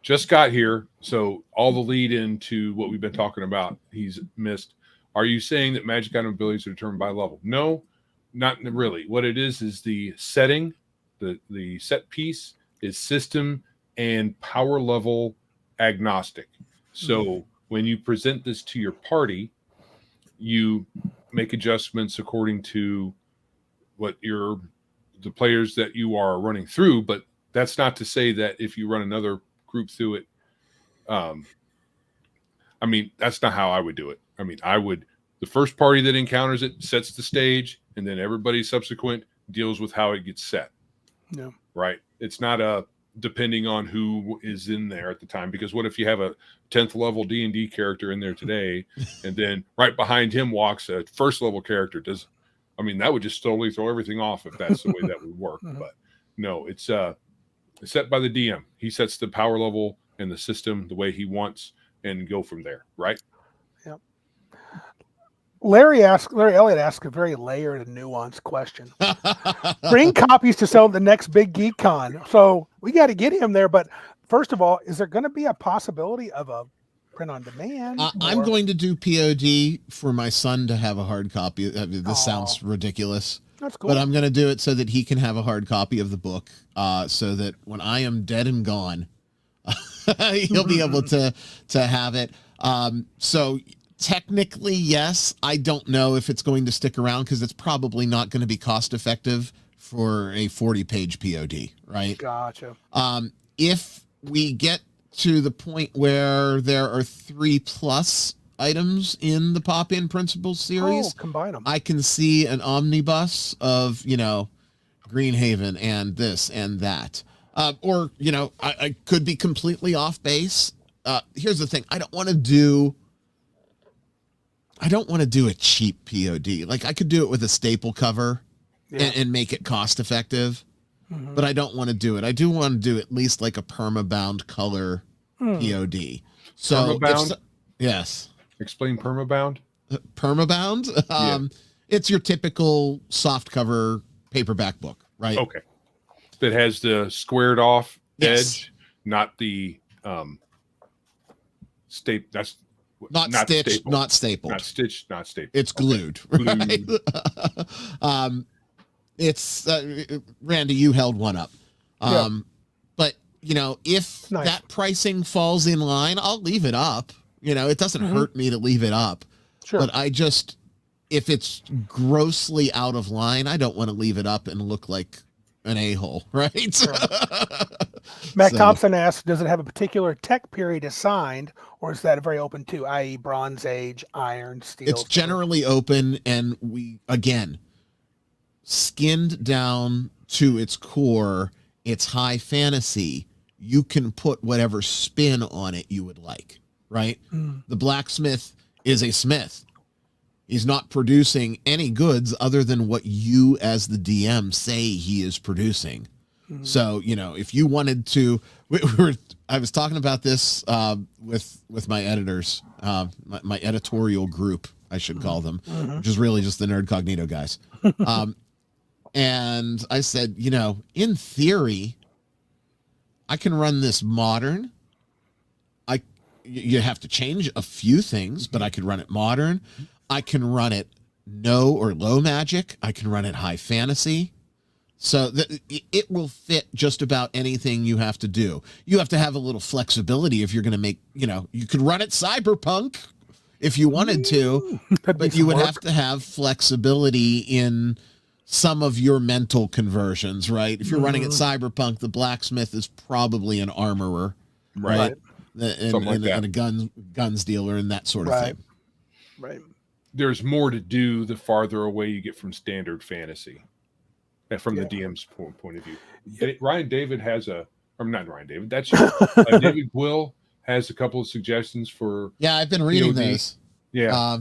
just got here, so all the lead into what we've been talking about, he's missed. Are you saying that magic item abilities are determined by level? No, not really. What it is the setting, the set piece is system and power level agnostic. So when you present this to your party, you make adjustments according to the players that you are running through, but that's not to say that if you run another group through it, I mean, that's not how I would do it. I mean, the first party that encounters it sets the stage, and then everybody subsequent deals with how it gets set. Yeah. Right. It's not depending on who is in there at the time, because what if you have a 10th level D&D character in there today, and then right behind him walks a first level character? That would just totally throw everything off if that's the way that would work. But no, it's set by the DM. He sets the power level and the system the way he wants, and go from there, right? Yep. Larry Elliott asked a very layered and nuanced question. Bring copies to sell at the next big Geek Con. So we got to get him there. But first of all, is there going to be a possibility of a print on demand? I'm going to do POD for my son to have a hard copy. This sounds ridiculous. That's cool. But I'm going to do it so that he can have a hard copy of the book, so that when I am dead and gone, he'll be able to have it. So technically, yes. I don't know if it's going to stick around, because it's probably not going to be cost effective for a 40-page POD, right? Gotcha. If we get to the point where there are 3+ items in the Pop-In Principles series, combine them. I can see an omnibus of, Greenhaven and this and that. Or, I could be completely off base. Here's the thing. I don't want to do a cheap POD. Like, I could do it with a staple cover and make it cost effective, but I don't want to do it. I do want to do at least like a permabound color POD. So, Permabound? Yes. Explain permabound. Permabound? It's your typical soft cover paperback book, right? Okay. That has the squared off Yes. edge, not the staple. That's Not stitched, stapled. not stapled. Not stitched, not stapled. It's glued, right? It's Randy, you held one up. But if that pricing falls in line, I'll leave it up. It doesn't hurt me to leave it up. Sure. But if it's grossly out of line, I don't want to leave it up and look like an a-hole, right? Sure. Matt Thompson asks, does it have a particular tech period assigned, or is that very open to, i.e. Bronze Age, Iron, Steel? It's generally open, and we, again, skinned down to its core. It's high fantasy. You can put whatever spin on it you would like, right? The blacksmith is a smith. He's not producing any goods other than what you as the DM say he is producing. So, if you wanted to, I was talking about this with my editors, my editorial group, I should call them, which is really just the Nerd Cognito guys. And I said, in theory, I can run this modern. You have to change a few things, but I could run it modern. I can run it no or low magic. I can run it high fantasy. So it will fit just about anything you have to do. You have to have a little flexibility if you're going to make, you could run it cyberpunk if you wanted to, but you would have to have flexibility in some of your mental conversions, right? If you're running it cyberpunk, the blacksmith is probably an armorer, right? And a guns dealer and that sort of thing. Right. There's more to do the farther away you get from standard fantasy, from the DM's point of view. David that's you. David Will has a couple of suggestions for. Yeah, I've been reading those. Yeah,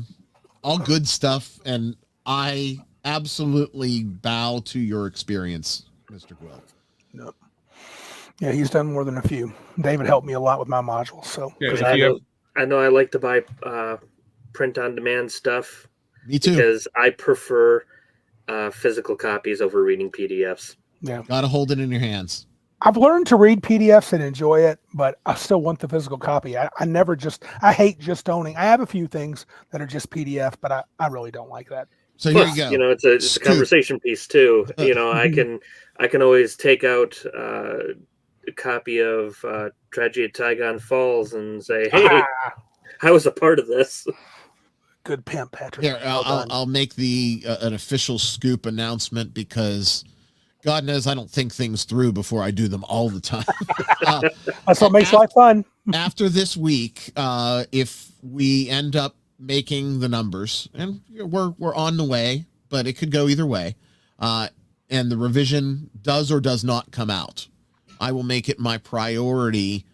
all good stuff, and I absolutely bow to your experience, Mr. Quill. No. Yeah, he's done more than a few. David helped me a lot with my modules. So I know I like to buy print on demand stuff. Me too. Because I prefer physical copies over reading PDFs. Yeah, gotta hold it in your hands. I've learned to read PDFs and enjoy it, but I still want the physical copy. I hate just owning. I have a few things that are just PDF, but I really don't like that. So here you go. It's a conversation piece too. I can always take out a copy of Tragedy at Tygon Falls and say, hey, I was a part of this. good pimp, Patrick. Here, Well done. I'll make the an official scoop announcement because God knows I don't think things through before I do them all the time. That's what makes life fun. After this week, if we end up making the numbers, and we're on the way, but it could go either way, and the revision does or does not come out, I will make it my priority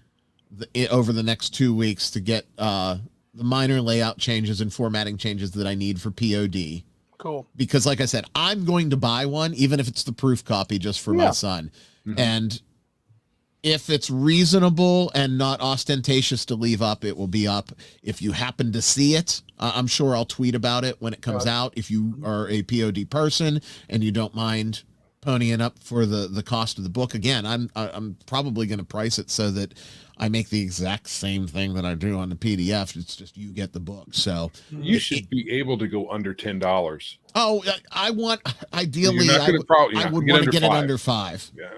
over the next 2 weeks to get the minor layout changes and formatting changes that I need for POD. Cool. Because like I said, I'm going to buy one, even if it's the proof copy just for my son. Mm-hmm. And if it's reasonable and not ostentatious to leave up, it will be up. If you happen to see it, I'm sure I'll tweet about it when it comes out. If you are a POD person and you don't mind ponying up for the cost of the book, again, I'm probably going to price it so that I make the exact same thing that I do on the PDF. It's just you get the book. So you should be able to go under $10. Oh, I want ideally I would want to get it under $5. Yeah,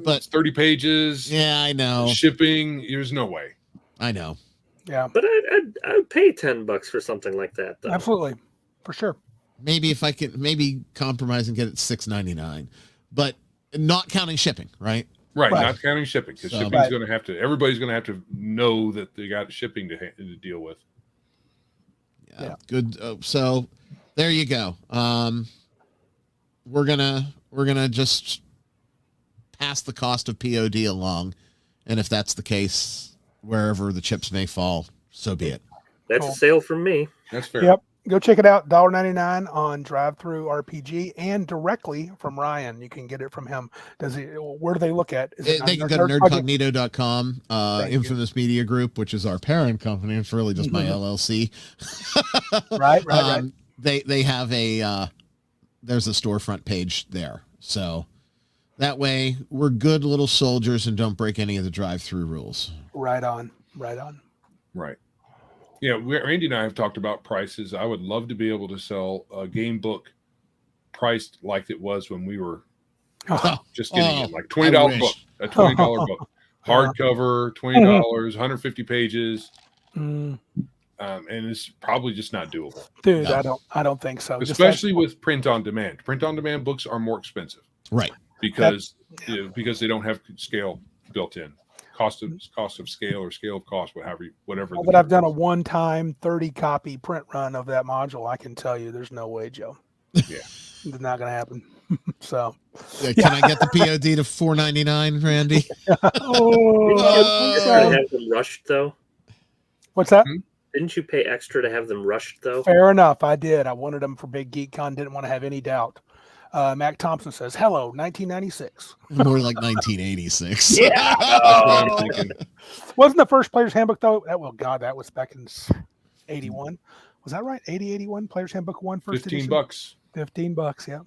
but it's 30 pages. Yeah, I know. Shipping, there's no way. I know. Yeah, but I'd pay $10 for something like that, though. Absolutely, for sure. Maybe if I could compromise and get it $6.99, but not counting shipping, right? Right, not counting shipping, because shipping's going to have to. Everybody's going to have to know that they got shipping to deal with. Yeah. Good. So there you go. We're gonna just pass the cost of POD along, and if that's the case, wherever the chips may fall, so be it. That's a sale from me. That's fair. Yep. Go check it out, $1.99 on Drive-Thru RPG, and directly from Ryan. You can get it from him. Where do they look at? They can go to nerdcognito.com, Infamous Media Group, which is our parent company. It's really just my LLC. Right. They have there's a storefront page there. So that way we're good little soldiers and don't break any of the drive-through rules. Right on. Right. Yeah, Randy and I have talked about prices. I would love to be able to sell a game book priced like it was when we were just getting it, like $20 book, a $20 book, hardcover, $20, 150 pages, and it's probably just not doable. Dude, no. I don't think so. Especially with print on demand. Print on demand books are more expensive, right? Because they don't have scale built in. Cost of scale or scale of cost, whatever. But I've done a one-time 30-copy print run of that module. I can tell you, there's no way, Joe. Yeah, it's not going to happen. So, can I get the POD to $4.99, Randy? Extra to have them rushed, though. What's that? Didn't you pay extra to have them rushed, though? Fair enough. I did. I wanted them for Big Geek Con. Didn't want to have any doubt. Mac Thompson says, "Hello, 1996." More like 1986. Yeah, that's what I'm thinking. Wasn't the first Player's Handbook though? That was back in '81. Was that right? 81 Player's Handbook 1 first edition. $15. $15, yeah.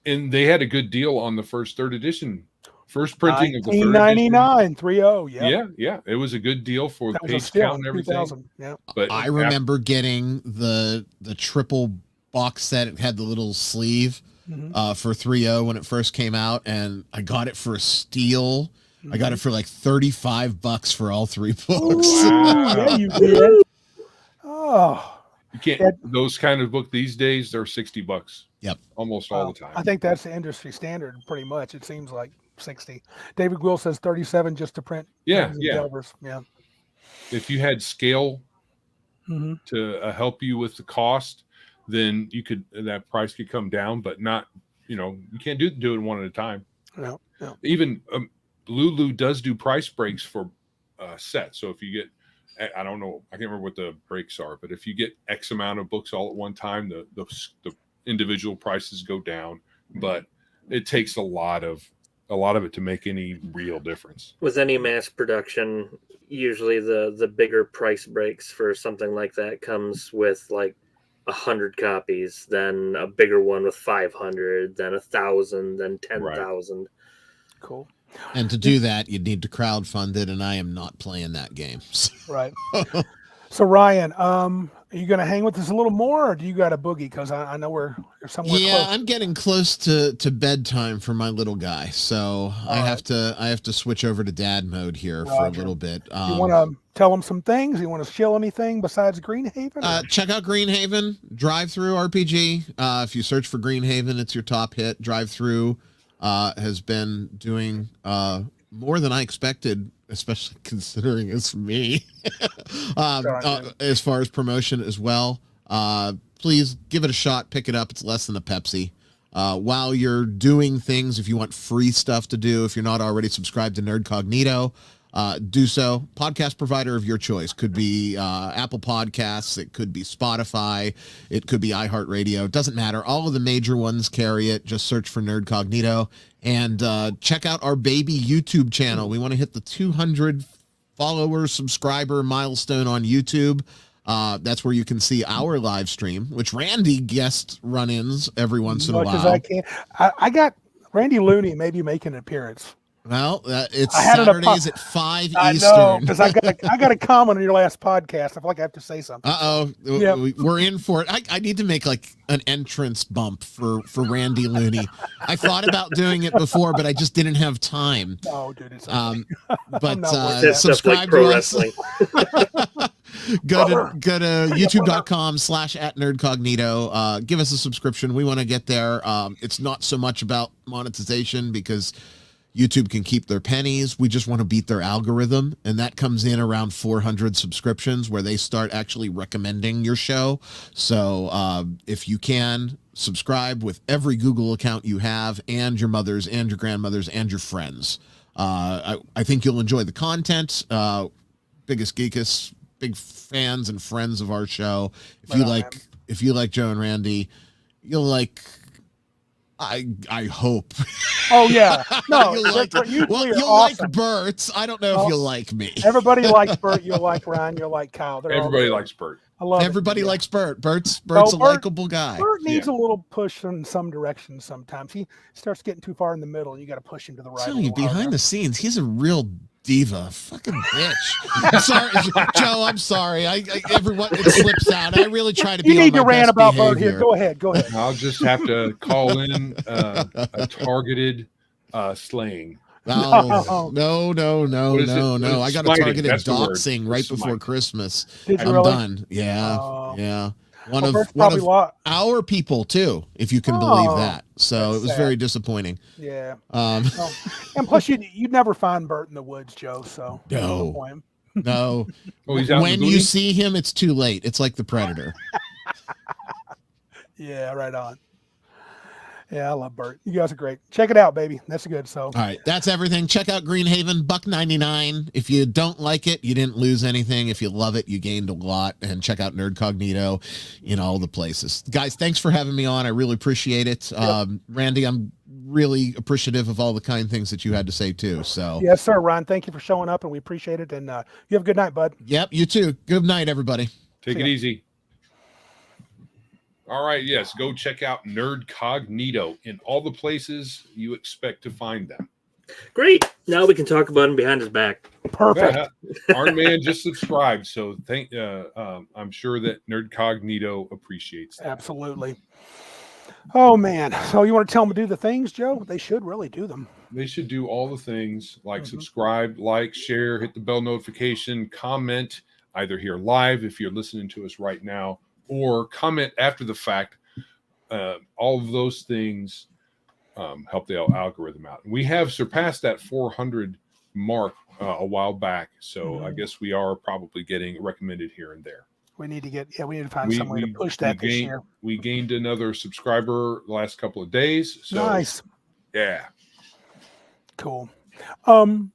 And they had a good deal on the third edition, first printing of the third edition. $19.99, yeah. It was a good deal for the page count and everything. Yeah. But I remember getting the triple box set. It had the little sleeve. For 3.0 when it first came out, and I got it for a steal. I got it for like $35 for all 3 books. Wow. Yeah, you did. Oh, you can't. Those kind of book these days, they're $60. Yep, almost all the time. I think that's the industry standard, pretty much. It seems like 60. David Gwill says 37 just to print. Yeah. If you had scale to help you with the cost, then that price could come down, but not, you can't do it one at a time. No. Even Lulu does do price breaks for sets. So if you get, I don't know, I can't remember what the breaks are, but if you get X amount of books all at one time, the individual prices go down, but it takes a lot of it to make any real difference. With any mass production, usually the bigger price breaks for something like that comes with like 100 copies, then a bigger one with 500, then 1,000, then 10,000. Right. Cool. And to do that, you'd need to crowdfund it, and I am not playing that game. Right. So Ryan, Are you going to hang with us a little more, or do you got a boogie? Because I know we're somewhere Yeah, close. I'm getting close to bedtime for my little guy, so I have to switch over to dad mode here for a little bit. You want to tell him some things? You want to shill anything besides Greenhaven? Check out Greenhaven Drive-Through RPG. If you search for Greenhaven, it's your top hit. Drive-Through has been doing more than I expected, especially considering it's me. As far as promotion as well, please give it a shot. Pick it up. It's less than a Pepsi. While you're doing things, if you want free stuff to do, if you're not already subscribed to Nerd Cognito, do so. Podcast provider of your choice. Could be Apple Podcasts. It could be Spotify. It could be iHeartRadio. It doesn't matter. All of the major ones carry it. Just search for Nerd Cognito and check out our baby YouTube channel. We want to hit the 200 follower subscriber milestone on YouTube. That's where you can see our live stream, which Randy guest run-ins every once in a while. As I can. I got Randy Looney maybe making an appearance. Well, it's Saturdays at 5 Eastern. I know, because I got a comment on your last podcast. I feel like I have to say something. We're in for it. I need to make like an entrance bump for Randy Looney. I thought about doing it before, but I just didn't have time. No, dude, it's okay. But like subscribe pro to us. wrestling. Go to youtube.com/@nerdcognito. Give us a subscription. We want to get there. It's not so much about monetization because YouTube can keep their pennies. We just want to beat their algorithm. And that comes in around 400 subscriptions where they start actually recommending your show. So if you can, subscribe with every Google account you have and your mother's and your grandmother's and your friends. I think you'll enjoy the content. Biggest Geekus, big fans and friends of our show. If you like Joe and Randy, you'll like... I hope. Oh yeah, no. You'll like awesome. Bert. I don't know if you'll like me. Everybody likes Bert. You'll like Ryan. You'll like Kyle. Everybody likes Bert. I love Everybody likes Bert. Bert's a likable guy. Bert needs a little push in some direction. Sometimes he starts getting too far in the middle, and you got to push him to the right. I'm telling you, behind the scenes, he's a real diva, fucking bitch. I'm sorry, Joe. I'm sorry. Everyone it slips out. I really try to be. You need on to my rant best about behavior. Bert here. Go ahead. I'll just have to call in a targeted slaying. No. I got a targeted That's the word. doxing right before Christmas. Did you I'm really? done. Yeah. One Bert's of our people too, if you can believe that. So it was sad. very disappointing. Yeah. And plus, you'd never find Bert in the woods, Joe. So no. Oh, he's out When you see him, it's too late. It's like the Predator. Yeah, right on. Yeah, I love Bert. You guys are great. Check it out, baby. That's good. So, all right, that's everything. Check out Greenhaven, $1.99. If you don't like it, you didn't lose anything. If you love it, you gained a lot. And check out Nerd Cognito in all the places. Guys, thanks for having me on. I really appreciate it. Yep. Randy, I'm really appreciative of all the kind things that you had to say too. So, yes, sir, Ron. Thank you for showing up, and we appreciate it. And you have a good night, bud. Yep, you too. Good night, everybody. Take it easy. All right, yes, go check out Nerd Cognito in all the places you expect to find them. Great. Now we can talk about him behind his back. Perfect. Our man just subscribed, so I'm sure that Nerd Cognito appreciates that. Absolutely. Oh, man. So you want to tell them to do the things, Joe? They should really do them. They should do all the things like subscribe, like, share, hit the bell notification, comment, either here live if you're listening to us right now, or comment after the fact. All of those things help the algorithm out. We have surpassed that 400 mark a while back, so I guess we are probably getting recommended here and there. We need to find some way to push that this year. We gained another subscriber the last couple of days. So, nice. Yeah. Cool. Can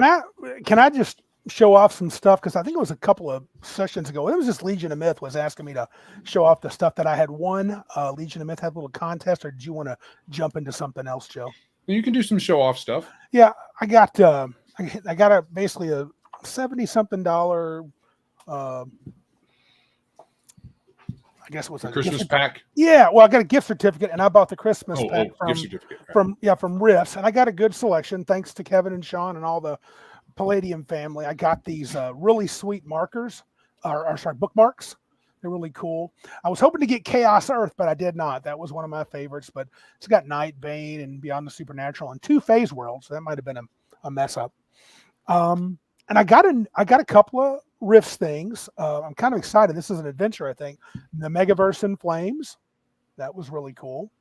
I just show off some stuff? Because I think it was a couple of sessions ago. It was just Legion of Myth was asking me to show off the stuff that I had won. Legion of Myth had a little contest, or did you want to jump into something else, Joe? You can do some show off stuff. Yeah, I got basically a $70-something I guess it was a Christmas pack. Yeah, well, I got a gift certificate, and I bought the Christmas pack gift certificate. from Riffs, and I got a good selection thanks to Kevin and Sean and all the Palladium family. I got these really sweet markers, bookmarks They're really cool. I was hoping to get Chaos Earth, but I did not. That was one of my favorites. But it's got Night Bane and Beyond the Supernatural and 2 Phase Worlds. So that might have been a mess up. And I got a couple of Rifts things. I'm kind of excited. This is an adventure, I think. The Megaverse in Flames. That was really cool.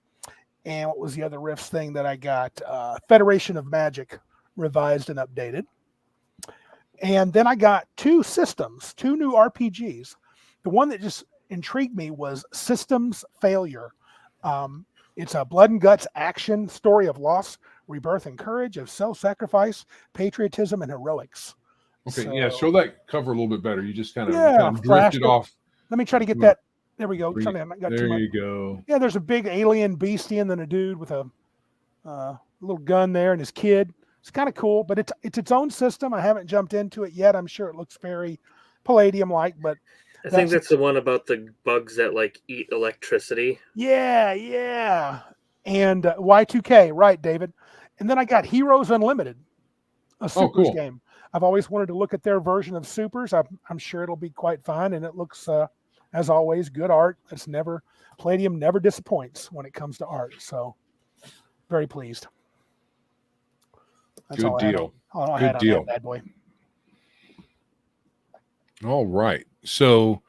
And what was the other Rifts thing that I got? Federation of Magic, revised and updated. And then I got 2 systems, 2 new RPGs. The one that just intrigued me was Systems Failure. It's a blood and guts action story of loss, rebirth, and courage, of self-sacrifice, patriotism, and heroics. Okay, So, yeah, show that cover a little bit better. You just kind of, drifted flashed off. Let me try to get that. There we go. There you go. Yeah, there's a big alien beastie and then a dude with a little gun there and his kid. It's kind of cool, but it's its own system. I haven't jumped into it yet. I'm sure it looks very Palladium-like, but I think that's the one about the bugs that like eat electricity. Yeah. And Y2K, right, David? And then I got Heroes Unlimited, a Supers game. I've always wanted to look at their version of Supers. I'm sure it'll be quite fine, and it looks, as always, good art. Palladium never disappoints when it comes to art. So, very pleased. That's good deal. Good deal. Bad boy. All right. So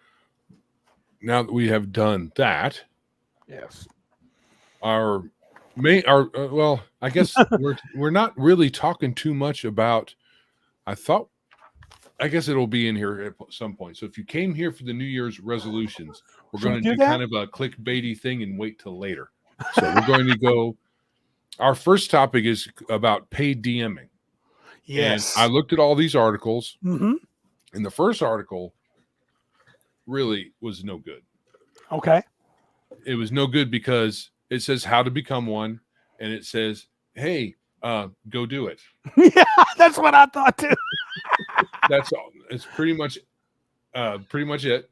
now that we have done that, yes, I guess we're not really talking too much about. I guess it'll be in here at some point. So if you came here for the New Year's resolutions, we're going to do kind of a clickbaity thing and wait till later. So we're going to go. Our first topic is about paid DMing. Yes, and I looked at all these articles, and the first article really was no good. Okay. It was no good because it says how to become one, and it says, hey, go do it. Yeah, that's what I thought too. That's all. It's pretty much it.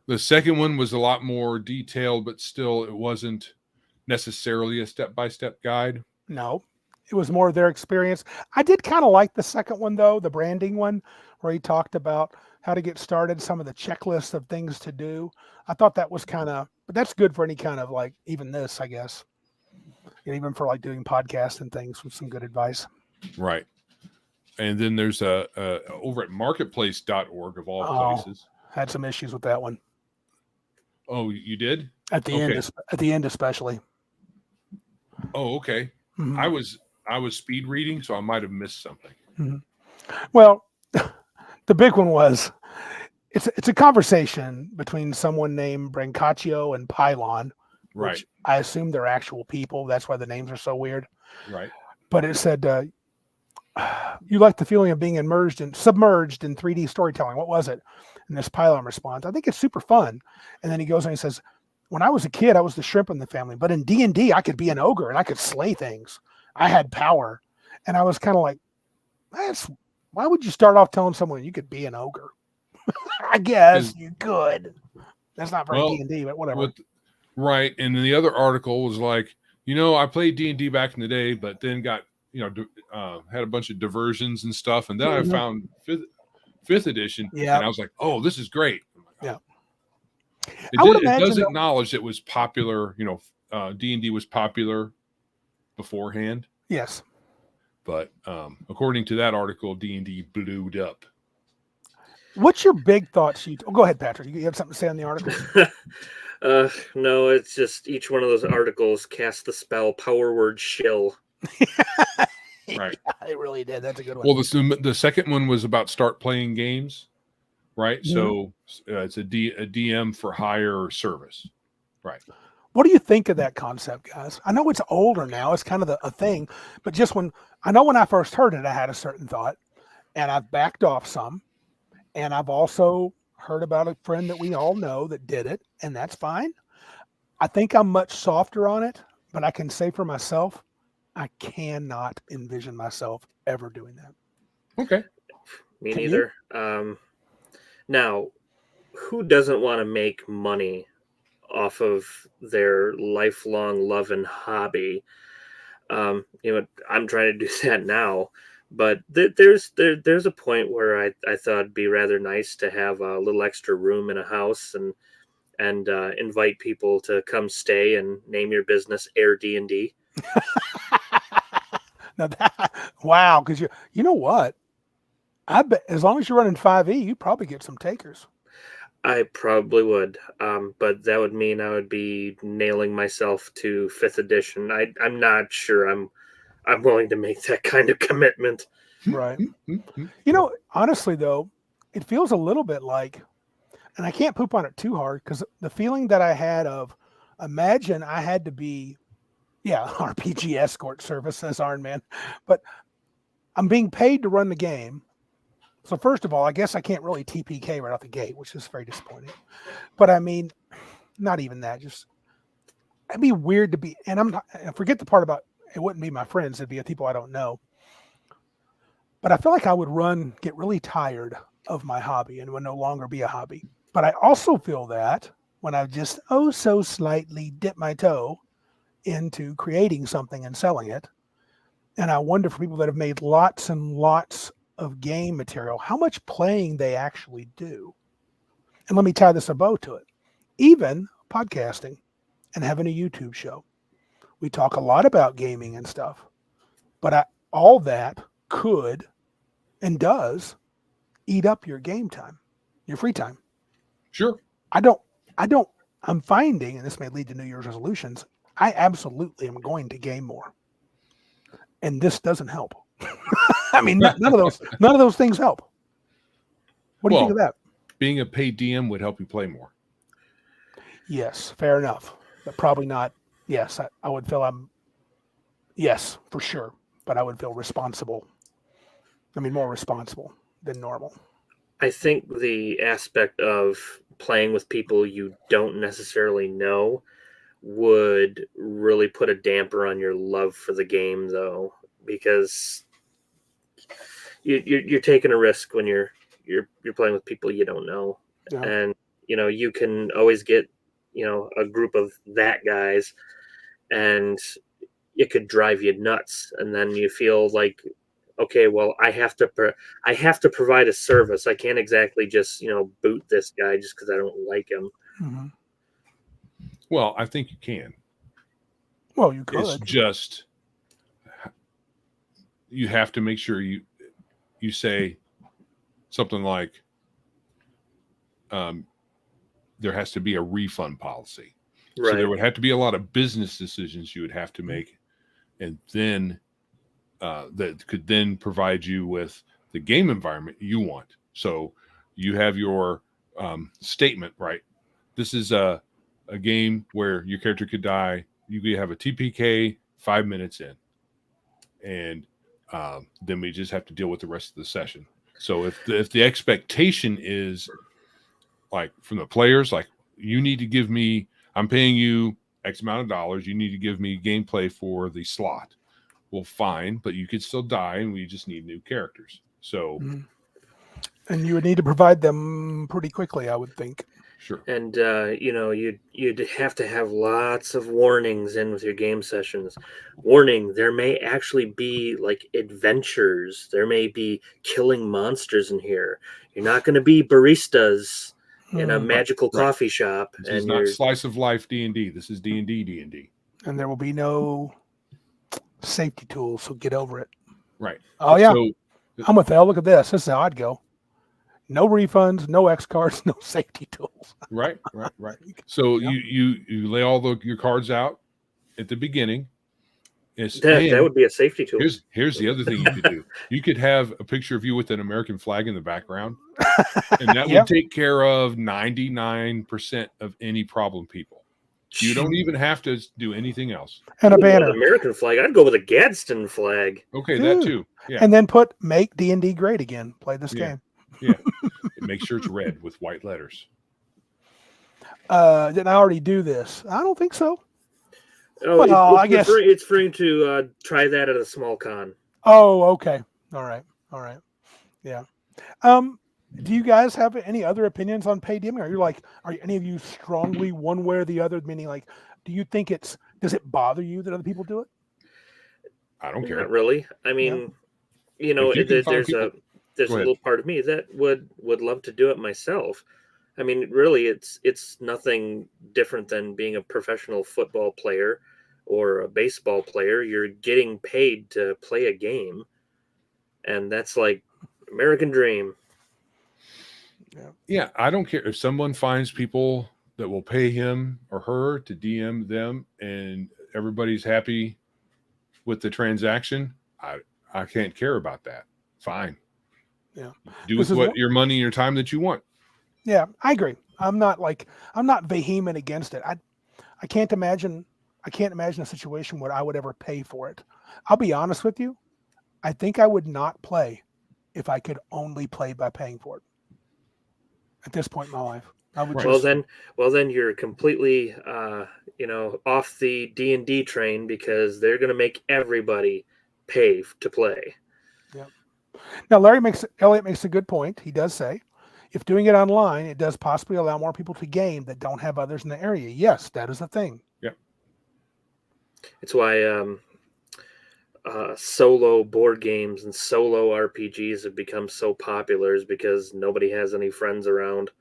The second one was a lot more detailed, but still it wasn't necessarily a step-by-step guide. No, it was more of their experience. I did kind of like the second one, though, the branding one, where he talked about how to get started, some of the checklists of things to do. I thought that was but that's good for any kind of even this, I guess. And even for doing podcasts and things with some good advice. Right. And then there's over at marketplace.org of all places. Had some issues with that one. Oh, you did? At the end especially. Oh, okay. Mm-hmm. I was speed reading, so I might have missed something. Mm-hmm. Well, the big one was it's a conversation between someone named Brancaccio and Pylon, right? Which I assume they're actual people. That's why the names are so weird, right? But it said you like the feeling of being submerged in 3D storytelling. What was it? And this Pylon responds, I think it's super fun. And then he goes and he says, when I was a kid, I was the shrimp in the family, but in D&D, I could be an ogre and I could slay things. I had power. And I was kind of like, why would you start off telling someone you could be an ogre? I guess you could. That's not very D&D, but whatever. Right. And then the other article was like, I played D&D back in the day, but then got, had a bunch of diversions and stuff. And then I found fifth edition. Yeah. And I was like, oh, this is great. Yeah. It does acknowledge it was popular. D&D was popular beforehand. Yes. But according to that article, D&D blew up. What's your big thoughts? Go ahead, Patrick. You have something to say on the article? No, it's just each one of those articles cast the spell power word shill. Right. Yeah, it really did. That's a good one. Well, the second one was about start playing games, right? Mm-hmm. So it's a DM for hire service, right? What do you think of that concept, guys? I know it's older now. It's kind of a thing, but just when I first heard it, I had a certain thought, and I've backed off some, and I've also heard about a friend that we all know that did it, and that's fine. I think I'm much softer on it, but I can say for myself, I cannot envision myself ever doing that. Okay. Me neither. Now, who doesn't want to make money off of their lifelong love and hobby? I'm trying to do that now, But there's a point where I thought it'd be rather nice to have a little extra room in a house and invite people to come stay and name your business Air D&D. Now wow, because you know what? I bet as long as you're running 5e, you probably get some takers. I probably would, but that would mean I would be nailing myself to 5th edition. I'm not sure I'm willing to make that kind of commitment. Right. You know, honestly though, it feels a little bit like, and I can't poop on it too hard, because the feeling that I had of, imagine I had to be, RPG escort service, says Iron Man, but I'm being paid to run the game. So first of all, I guess I can't really TPK right out the gate, which is very disappointing. But I mean, not even that. Just it'd be weird to be, and forget the part about it wouldn't be my friends; it'd be people I don't know. But I feel like I would get really tired of my hobby, and it would no longer be a hobby. But I also feel that when I've just so slightly dipped my toe into creating something and selling it, and I wonder for people that have made lots and lots of game material, how much playing they actually do. And let me tie this a bow to it. Even podcasting and having a YouTube show. We talk a lot about gaming and stuff, but all that could and does eat up your game time, your free time. Sure. I'm finding, and this may lead to New Year's resolutions, I absolutely am going to game more. And this doesn't help. I mean, none of those things help. What do you think of that? Being a paid DM would help you play more. Yes, fair enough. But probably not. Yes, I would feel yes, for sure. But I would feel responsible. I mean, more responsible than normal. I think the aspect of playing with people you don't necessarily know would really put a damper on your love for the game, though, because you're taking a risk when you're playing with people you don't know, and you can always get a group of that guys, and it could drive you nuts, and then you feel like, okay, well, I have to provide a service. I can't exactly just boot this guy just because I don't like him. Mm-hmm. Well, I think you can. Well, you could. It's just you have to make sure you say something like there has to be a refund policy. Right. So there would have to be a lot of business decisions you would have to make, and then that could then provide you with the game environment you want. So you have your statement, right? This is a game where your character could die. You could have a TPK 5 minutes in, and then we just have to deal with the rest of the session. So if the expectation is like from the players, like you need to give me, I'm paying you X amount of dollars, you need to give me gameplay for the slot. Well, fine, but you could still die, and we just need new characters. So, and you would need to provide them pretty quickly, I would think. Sure. And you'd have to have lots of warnings in with your game sessions. Warning: there may actually be like adventures. There may be killing monsters in here. You're not going to be baristas in a magical coffee shop. This is not slice of life D&D. This is D&D. And there will be no safety tools, so get over it. Right. Oh yeah. So, I'm with Elle. Look at this. This is how I'd go. No refunds, no X cards, no safety tools. Right. So you lay all your cards out at the beginning. That would be a safety tool. Here's the other thing you could do. You could have a picture of you with an American flag in the background, and that would take care of 99% of any problem people. You don't even have to do anything else. And a banner. With an American flag. I'd go with a Gadsden flag. Okay, that too. Yeah. And then make D&D great again. Play this game. Yeah. Make sure it's red with white letters. Didn't I already do this? I don't think so. Oh, I guess it's free to try that at a small con. Oh, okay. All right. Yeah. Do you guys have any other opinions on paid DMing? Are any of you strongly one way or the other? Meaning, like, do you think does it bother you that other people do it? I don't care. Not really. I mean, you know, If you can find there's people, there's go a ahead. little part of me that would love to do it myself. I mean, really, it's nothing different than being a professional football player or a baseball player. You're getting paid to play a game, and that's like American dream. Yeah, I don't care if someone finds people that will pay him or her to DM them, and everybody's happy with the transaction. I can't care about that. Fine. Yeah. Do This with is what what- your money and your time that you want. Yeah, I agree. I'm not vehement against it. I can't imagine a situation where I would ever pay for it. I'll be honest with you. I think I would not play if I could only play by paying for it. At this point in my life, I would Right. Well just then you're completely off the D&D train, because they're going to make everybody pay to play. yeah. Now Elliot makes a good point. He does say, if doing it online, it does possibly allow more people to game that don't have others in the area. Yes, that is a thing. Yep. It's why solo board games and solo RPGs have become so popular, is because nobody has any friends around.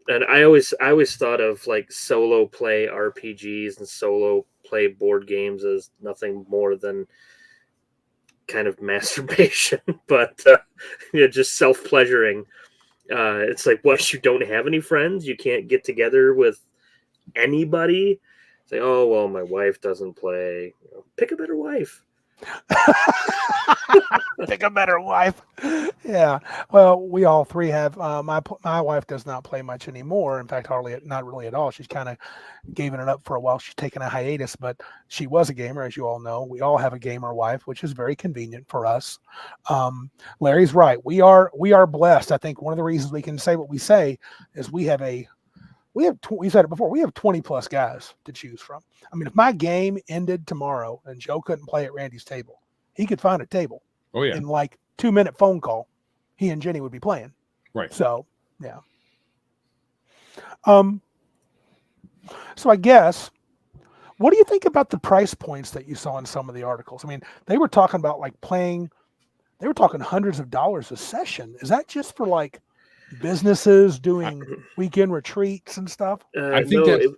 And I always thought of like solo play RPGs and solo play board games as nothing more than kind of masturbation, but just self-pleasuring. It's like, what, you don't have any friends? You can't get together with anybody? Say, oh, well, my wife doesn't play. Pick a better wife. Pick a better wife. Yeah. Well, we all three have. My wife does not play much anymore. In fact, not really at all. She's kind of given it up for a while. She's taken a hiatus, but she was a gamer, as you all know. We all have a gamer wife, which is very convenient for us. Larry's right. We are blessed. I think one of the reasons we can say what we say is we have we said it before, we have 20 plus guys to choose from. I mean, if my game ended tomorrow and Joe couldn't play at Randy's table, he could find a table. Oh yeah. In like 2-minute phone call, he and Jenny would be playing. Right. So, yeah. So I guess, what do you think about the price points that you saw in some of the articles? I mean, they were talking about they were talking hundreds of dollars a session. Is that just for like businesses doing weekend retreats and stuff? I think no, that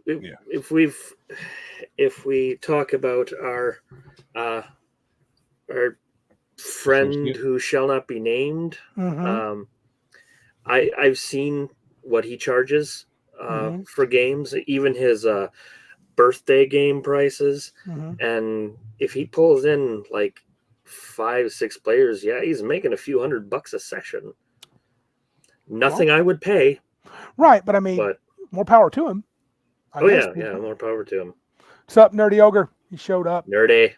if we talk about our friend who shall not be named, Mm-hmm. I've seen what he charges for games, even his birthday game prices, and if he pulls in like 5-6 players, yeah, he's making a few $100 a session. Nothing I would pay. Right, but I mean, more power to him. More power to him. What's up, Nerdy Ogre? He showed up. Nerdy.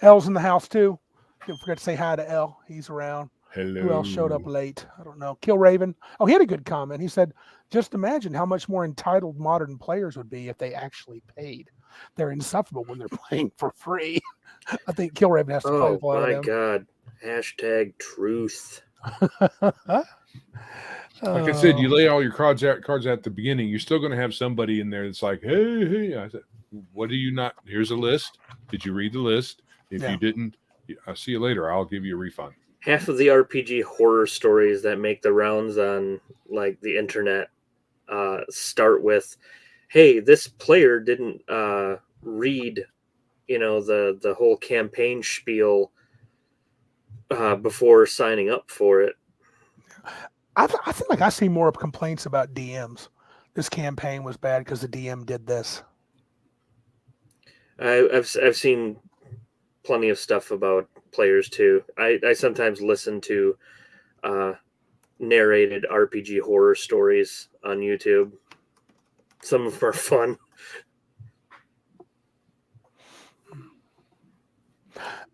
L's in the house too. Don't forget to say hi to L. He's around. Hello. Who else showed up late? I don't know. Kill Raven. Oh, he had a good comment. He said, just imagine how much more entitled modern players would be if they actually paid. They're insufferable when they're playing for free. I think Kill Raven has to play with a lot of them. Oh my God. Hashtag truth. Like I said, you lay all your cards out at the beginning. You're still going to have somebody in there that's like, hey. I said, what do you not? Here's a list. Did you read the list? If you didn't, I'll see you later. I'll give you a refund. Half of the RPG horror stories that make the rounds on like the internet start with, hey, this player didn't read, the whole campaign spiel before signing up for it. I feel like I see more complaints about DMs. This campaign was bad because the DM did this. I've seen plenty of stuff about players too. I sometimes listen to narrated RPG horror stories on YouTube. Some of them are fun.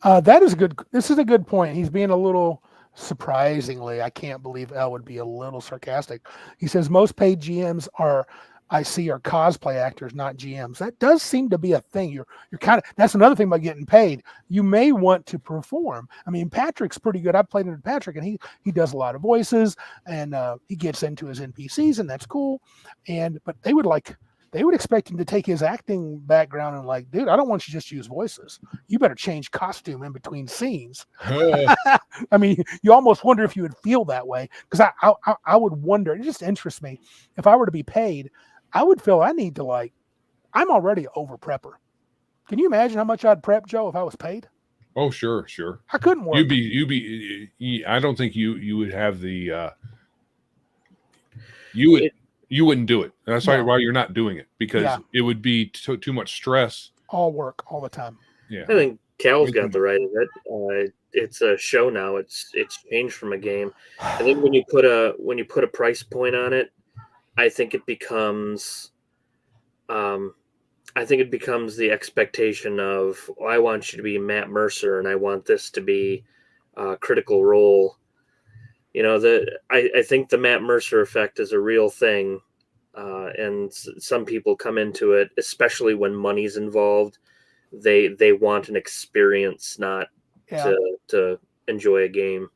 This is a good point. He's being a little, surprisingly, I can't believe L would be a little sarcastic. He says most paid GMs are cosplay actors, not GMs. That does seem to be a thing. You're kind of, that's another thing about getting paid. You may want to perform. I mean, Patrick's pretty good. I've played with Patrick, and he does a lot of voices, and he gets into his NPCs, and that's cool. But they would they would expect him to take his acting background and like, dude, I don't want you to just use voices. You better change costume in between scenes. I mean, you almost wonder if you would feel that way, because I would wonder. It just interests me. If I were to be paid, I would feel I need to, like, I'm already over prepper. Can you imagine how much I'd prep, Joe, if I was paid? Oh, sure. I couldn't work. I don't think you would have the. You wouldn't do it. That's why you're not doing it, because it would be too much stress. All work all the time. Yeah, I think Cal's got the right of it. It's a show now. It's changed from a game. I think when you put a price point on it, I think it becomes the expectation of, I want you to be Matt Mercer and I want this to be Critical Role. I think the Matt Mercer effect is a real thing, and some people come into it, especially when money's involved. They want an experience, not to enjoy a game.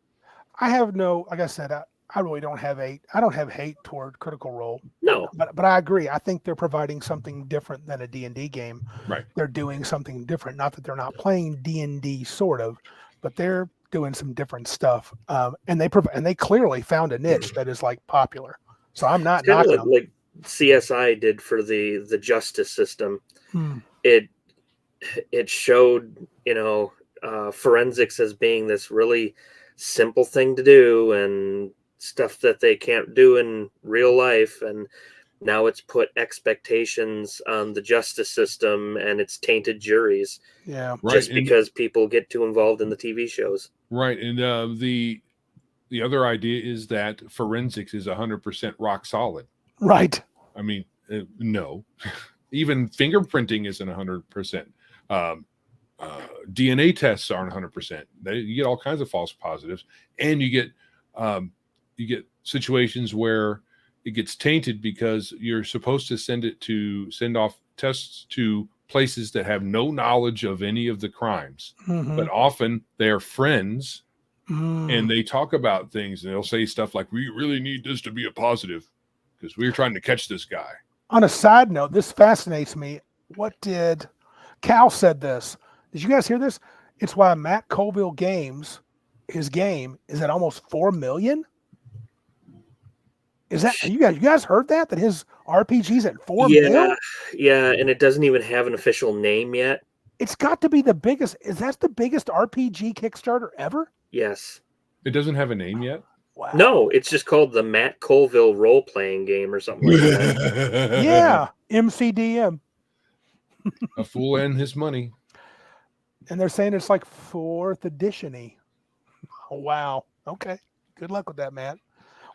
I have like I said, I really don't have hate toward Critical Role. No, but I agree. I think they're providing something different than a D&D game. Right. They're doing something different. Not that they're not playing D&D, sort of, but they're doing some different stuff. And they clearly found a niche that is like popular. So I'm not knocking them. Like CSI did for the justice system. It showed forensics as being this really simple thing to do and stuff that they can't do in real life, and now it's put expectations on the justice system, and it's tainted juries. Yeah, just because people get too involved in the TV shows. Right, and the other idea is that forensics is 100% rock solid. Right. I mean, no, even fingerprinting isn't 100%. DNA tests aren't 100%. You get all kinds of false positives, and you get situations where it gets tainted because you're supposed to send off tests to places that have no knowledge of any of the crimes, but often they're friends, and they talk about things, and they'll say stuff like, "We really need this to be a positive because we're trying to catch this guy." On a side note, this fascinates me. What did Cal said this? Did you guys hear this? It's why Matt Colville Games, his game is at almost 4 million. Is that you guys heard that his RPG's at 4 million? Yeah, and it doesn't even have an official name yet. It's got to be the biggest. Is that the biggest RPG Kickstarter ever? Yes. It doesn't have a name yet? Wow. No, it's just called the Matt Colville role-playing game or something like that. Yeah, MCDM. A fool and his money. And they're saying it's like 4th edition-y. Oh, wow. Okay. Good luck with that, Matt.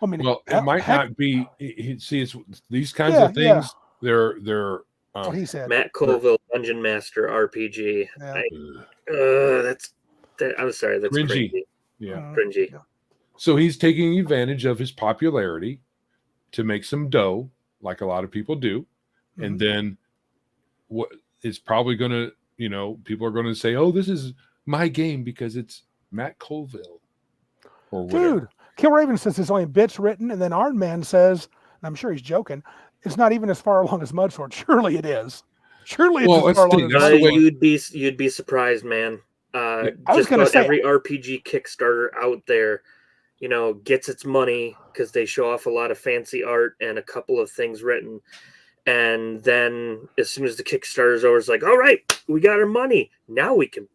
I mean, it might not be. See, it's these kinds of things. Yeah. They're. What he said. Matt Colville Dungeon Master RPG. Yeah. I'm sorry. That's cringy. Cringy. Yeah. Cringy. Yeah. So he's taking advantage of his popularity to make some dough, like a lot of people do, and then what? It's probably going to. People are going to say, "Oh, this is my game because it's Matt Colville." Or whatever. Dude, Killraven says it's only bits written, and then Iron Man says, and I'm sure he's joking, it's not even as far along as Mudsword. Surely it is. Surely it's as far along as Mudsword. You'd be surprised, man. Just about every RPG Kickstarter out there, gets its money because they show off a lot of fancy art and a couple of things written. And then as soon as the Kickstarter's over, it's like, all right, we got our money. Now we can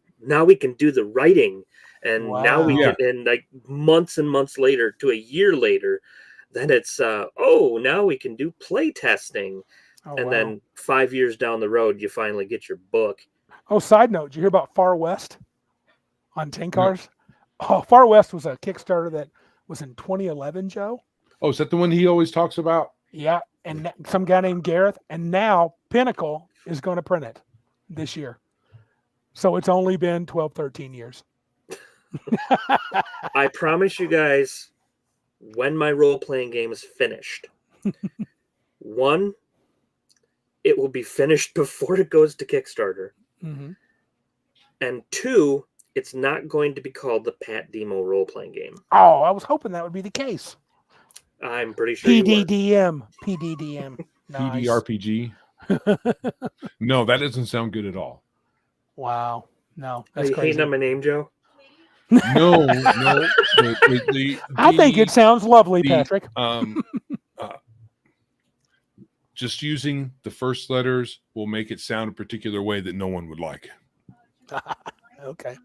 do the writing. And now we can, and like months and months later to a year later, then it's, now we can do play testing. Then 5 years down the road, you finally get your book. Oh, side note, did you hear about Far West on Tinkars? Oh, Far West was a Kickstarter that was in 2011, Joe. Oh, is that the one he always talks about? Yeah, and some guy named Gareth, and now Pinnacle is going to print it this year. So it's only been 12, 13 years. I promise you guys, when my role-playing game is finished, one, it will be finished before it goes to Kickstarter. And two, it's not going to be called the Pat Demo role-playing game. Oh, I was hoping that would be the case. I'm pretty sure PDDM. PDDM. Nice. PDRPG. No, that doesn't sound good at all. Wow. No, Are that's you hating crazy. on my name, Joe? No, no. I think it sounds lovely, the, Patrick. uh, just using the first letters will make it sound a particular way that no one would like. Okay.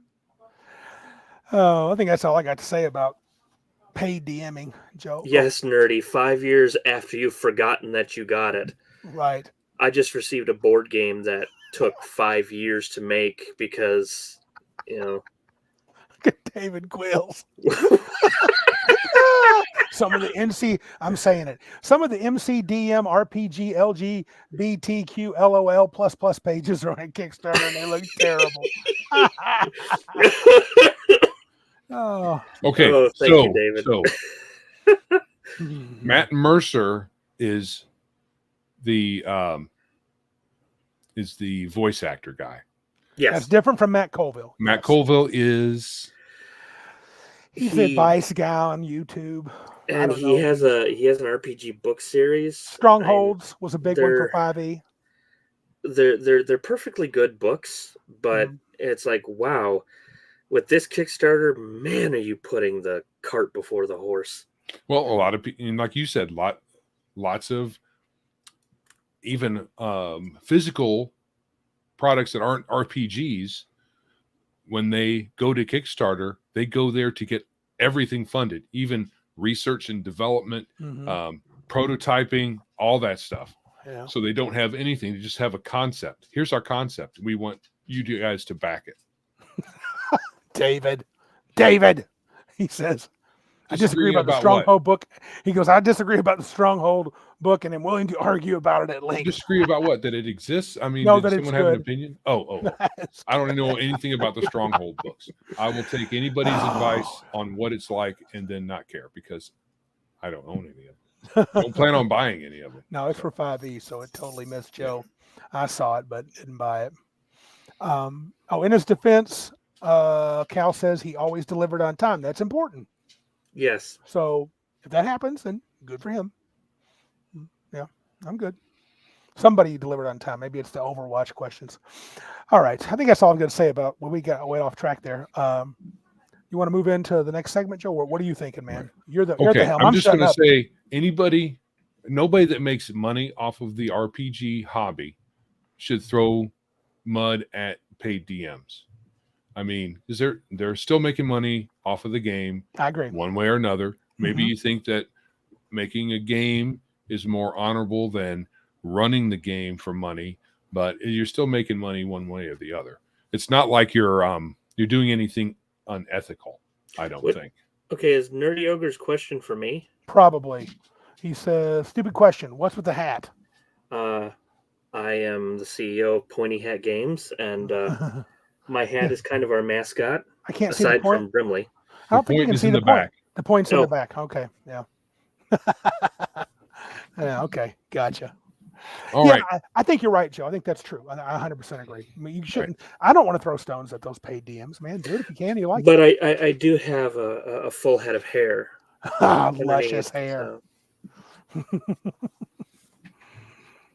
Oh, I think that's all I got to say about paid DMing, Joe. Yes, nerdy. 5 years after you've forgotten that you got it. Right. I just received a board game that took 5 years to make because, David Quills. Some of the I'm saying it. Some of the MCDM, RPG, LGBTQ, LOL plus pages are on Kickstarter and they look terrible. Oh. Okay, Oh, thank you, David. So Matt Mercer is the voice actor guy. Yes. That's different from Matt Colville. Matt Colville is he's the advice guy on YouTube. And he has an RPG book series. Strongholds was a big one for 5e. They're perfectly good books, but it's like, wow, with this Kickstarter, man, are you putting the cart before the horse? Well, a lot of people, like you said, lots of even physical products that aren't RPGs. When they go to Kickstarter, they go there to get everything funded, even research and development, prototyping, all that stuff. Yeah. So they don't have anything; they just have a concept. Here's our concept. We want you guys to back it. David, he says, I disagree about the Stronghold book. He goes, I disagree about the Stronghold book, and I'm willing to argue about it at length. You disagree about what? That it exists? I mean, no, did someone have an opinion? Oh. I don't know anything about the Stronghold books. I will take anybody's advice on what it's like and then not care because I don't own any of them. I don't plan on buying any of them. No, it's for 5e, so it totally missed Joe. I saw it, but didn't buy it. In his defense, Cal says he always delivered on time. That's important. Yes. So if that happens, then good for him. Yeah, I'm good. Somebody delivered on time. Maybe it's the Overwatch questions. All right. I think that's all I'm going to say about when we got way off track there. You want to move into the next segment, Joe? What are you thinking, man? You're the helm. I'm just going to say nobody that makes money off of the RPG hobby should throw mud at paid DMs. I mean, they're still making money off of the game. I agree. One way or another. Maybe you think that making a game is more honorable than running the game for money, but you're still making money one way or the other. It's not like you're doing anything unethical, I don't think. Okay, is Nerdy Ogre's question for me? Probably. He says, stupid question. What's with the hat? I am the CEO of Pointy Hat Games, and my hat is kind of our mascot. I can't see the point. Aside from Brimley. I don't think you can see the point. Back. The point's in the back. Okay, yeah. Yeah, okay, gotcha. All right. I think you're right, Joe. I think that's true. I 100% agree. I mean, you shouldn't. Right. I don't want to throw stones at those paid DMs, man. Do it if you can. You like it. But I do have a full head of hair. Luscious hair. So.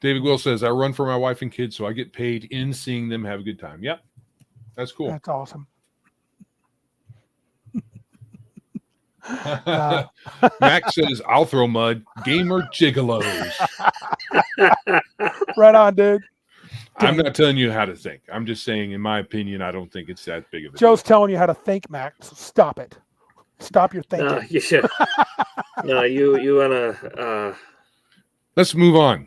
David Will says, I run for my wife and kids, so I get paid in seeing them have a good time. Yep. That's cool. That's awesome. Max says, I'll throw mud. Gamer gigolos. Right on, dude. I'm not telling you how to think. I'm just saying, in my opinion, I don't think it's that big of a Joe's telling you how to think, Max. Stop it. Stop your thinking. No, you should. No, you wanna. Let's move on.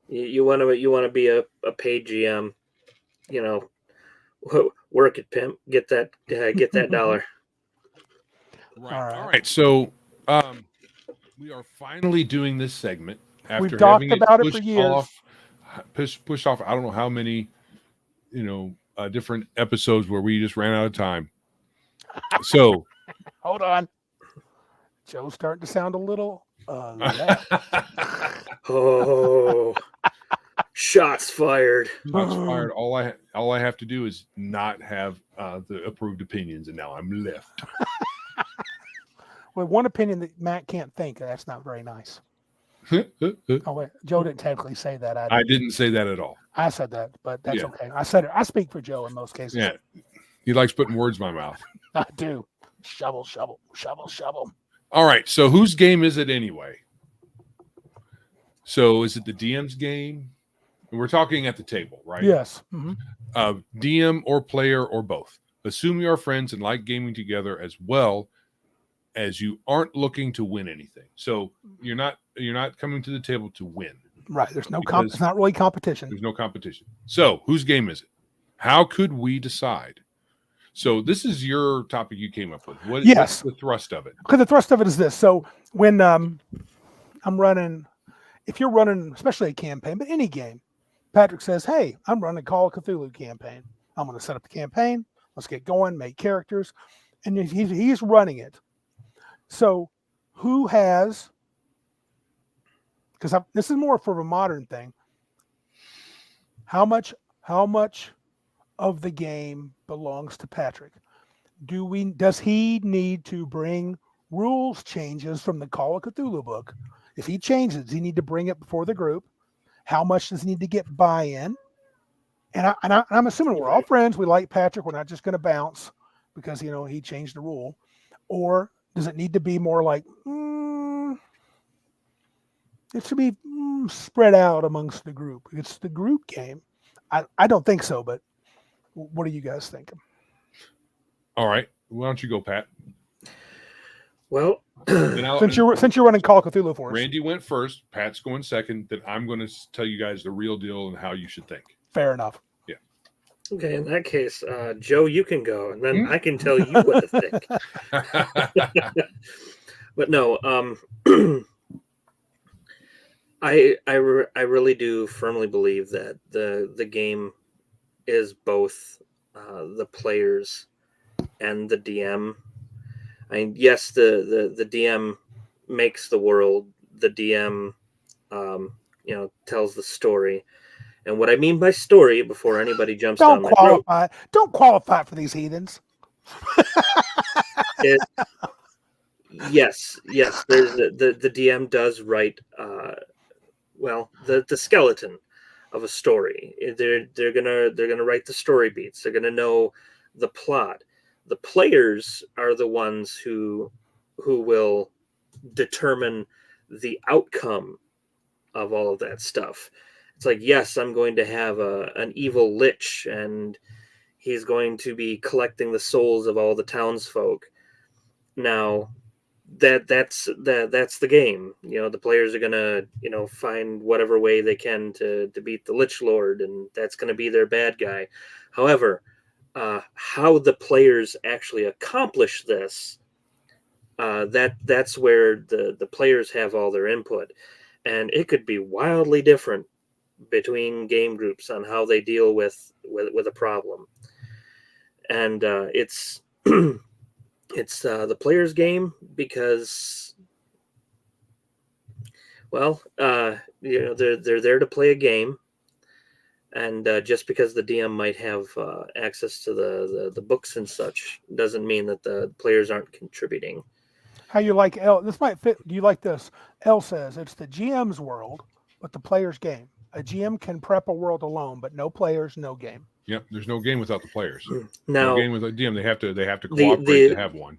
You wanna be a paid GM. You know, work it, pimp. Get that dollar. Right. All right. So we are finally doing this segment after we've talked about it for years. Pushed off. I don't know how many, different episodes where we just ran out of time. So hold on. Joe's starting to sound a little. Oh, shots fired! Shots fired. All I have to do is not have the approved opinions, and now I'm left. Well, one opinion that Matt can't think. That's not very nice. Oh wait, Joe didn't technically say that. I didn't say that at all. I said that, but that's Yeah. okay. I said it. I speak for Joe in most cases. Yeah. He likes putting words in my mouth. I do. Shovel, shovel, shovel, shovel. All right. So whose game is it anyway? So is it the DM's game? And we're talking at the table, right? Yes. DM or player or both. Assume you are friends and like gaming together as well as you aren't looking to win anything. So you're not coming to the table to win. Right. There's no Because it's not really competition. There's no competition. So whose game is it? How could we decide? So this is your topic you came up with. What's the thrust of it? Because the thrust of it is this. So when I'm running, if you're running, especially a campaign, but any game, Patrick says, hey, I'm running Call of Cthulhu campaign. I'm going to set up the campaign. Let's get going, make characters. And he's running it. So who has, because this is more for a modern thing, how much of the game belongs to Patrick? Does he need to bring rules changes from the Call of Cthulhu book? If he changes, does he need to bring it before the group? How much does he need to get buy-in? And I'm assuming we're all friends. We like Patrick. We're not just going to bounce because, he changed the rule. Or does it need to be more like, it should be spread out amongst the group? It's the group game. I don't think so, but what are you guys thinking? All right. Why don't you go, Pat? Well, since you're running Call of Cthulhu for us. Randy went first. Pat's going second. Then I'm going to tell you guys the real deal and how you should think. Fair enough. Yeah. Okay. In that case, Joe, you can go, and then I can tell you what to think. But no, I really do firmly believe that the game is both the players and the DM. I mean, yes, the DM makes the world. The DM, tells the story. And what I mean by story, before anybody jumps down my throat, don't qualify for these heathens. Yes. There's the DM does write, the skeleton of a story. They're gonna write the story beats. They're gonna know the plot. The players are the ones who will determine the outcome of all of that stuff. It's like, yes, I'm going to have an evil lich, and he's going to be collecting the souls of all the townsfolk. Now, that's the game. The players are gonna find whatever way they can to beat the Lich Lord, and that's gonna be their bad guy. However, how the players actually accomplish this, that's where the players have all their input, and it could be wildly different between game groups on how they deal with a problem. And it's it's the players' game because, they're there to play a game, and just because the DM might have access to the books and such doesn't mean that the players aren't contributing. How you like L? This might fit. Do you like this? L says it's the GM's world, but the player's game. A GM can prep a world alone, but no players, no game. Yep, there's no game without the players. Now, no game without DM. They have to cooperate to have one.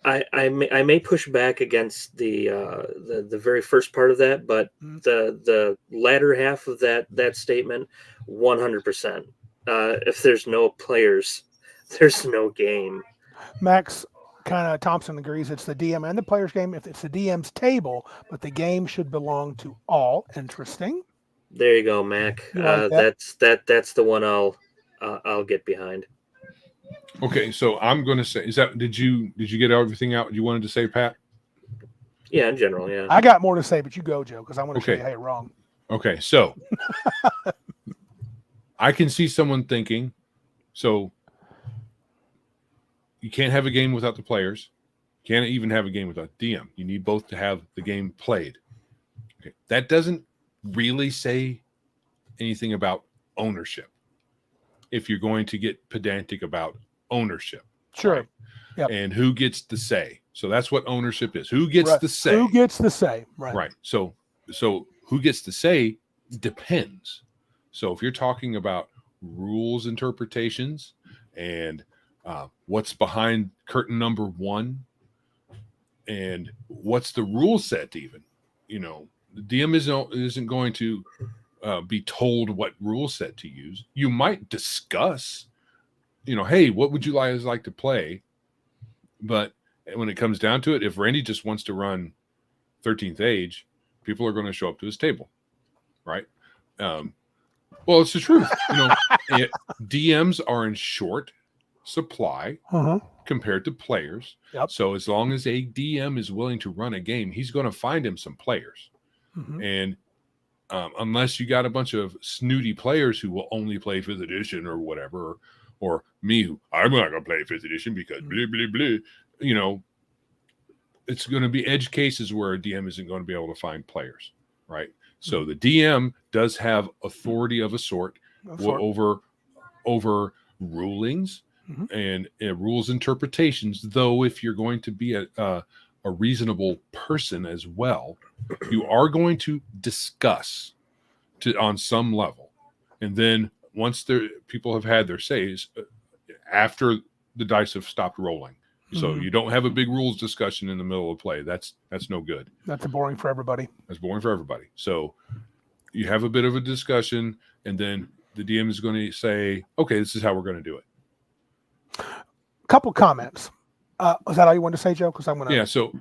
I may push back against the very first part of that, but the latter half of that statement, 100%. If there's no players, there's no game. Max Thompson agrees it's the DM and the player's game if it's the DM's table, but the game should belong to all. Interesting. There you go, Mac. That's the one I'll get behind. Okay, so I'm going to say, did you get everything out you wanted to say, Pat? Yeah, in general, yeah. I got more to say, but you go, Joe, because I want to show you how you're wrong. Okay, so I can see someone thinking, so you can't have a game without the players. You can't even have a game without DM. You need both to have the game played. Okay, that doesn't really say anything about ownership. If you're going to get pedantic about ownership. Sure. Right? Yep. And who gets the say. So that's what ownership is. Who gets the say? Who gets the say? Right. Right. So so who gets to say depends. So if you're talking about rules interpretations and what's behind curtain number 1 and what's the rule set, even, the DM isn't going to be told what rule set to use. You might discuss, hey, what would you guys like to play? But when it comes down to it, if Randy just wants to run 13th Age, people are going to show up to his table, right? Well, it's the truth. DMs are in short supply compared to players. Yep. So as long as a DM is willing to run a game, he's going to find him some players. And unless you got a bunch of snooty players who will only play 5th edition or whatever, or me, who I'm not going to play 5th edition because blah, blah, blah, it's going to be edge cases where a DM isn't going to be able to find players, right? So the DM does have authority of a sort over rulings and rules interpretations. Though if you're going to be a reasonable person as well, you are going to discuss on some level, and then once people have had their says, after the dice have stopped rolling. So you don't have a big rules discussion in the middle of play. That's no good. That's boring for everybody. That's boring for everybody. So you have a bit of a discussion, and then the DM is going to say, okay, this is how we're going to do it. Couple comments. Was that all you wanted to say, Joe? Because I'm going to... Yeah, so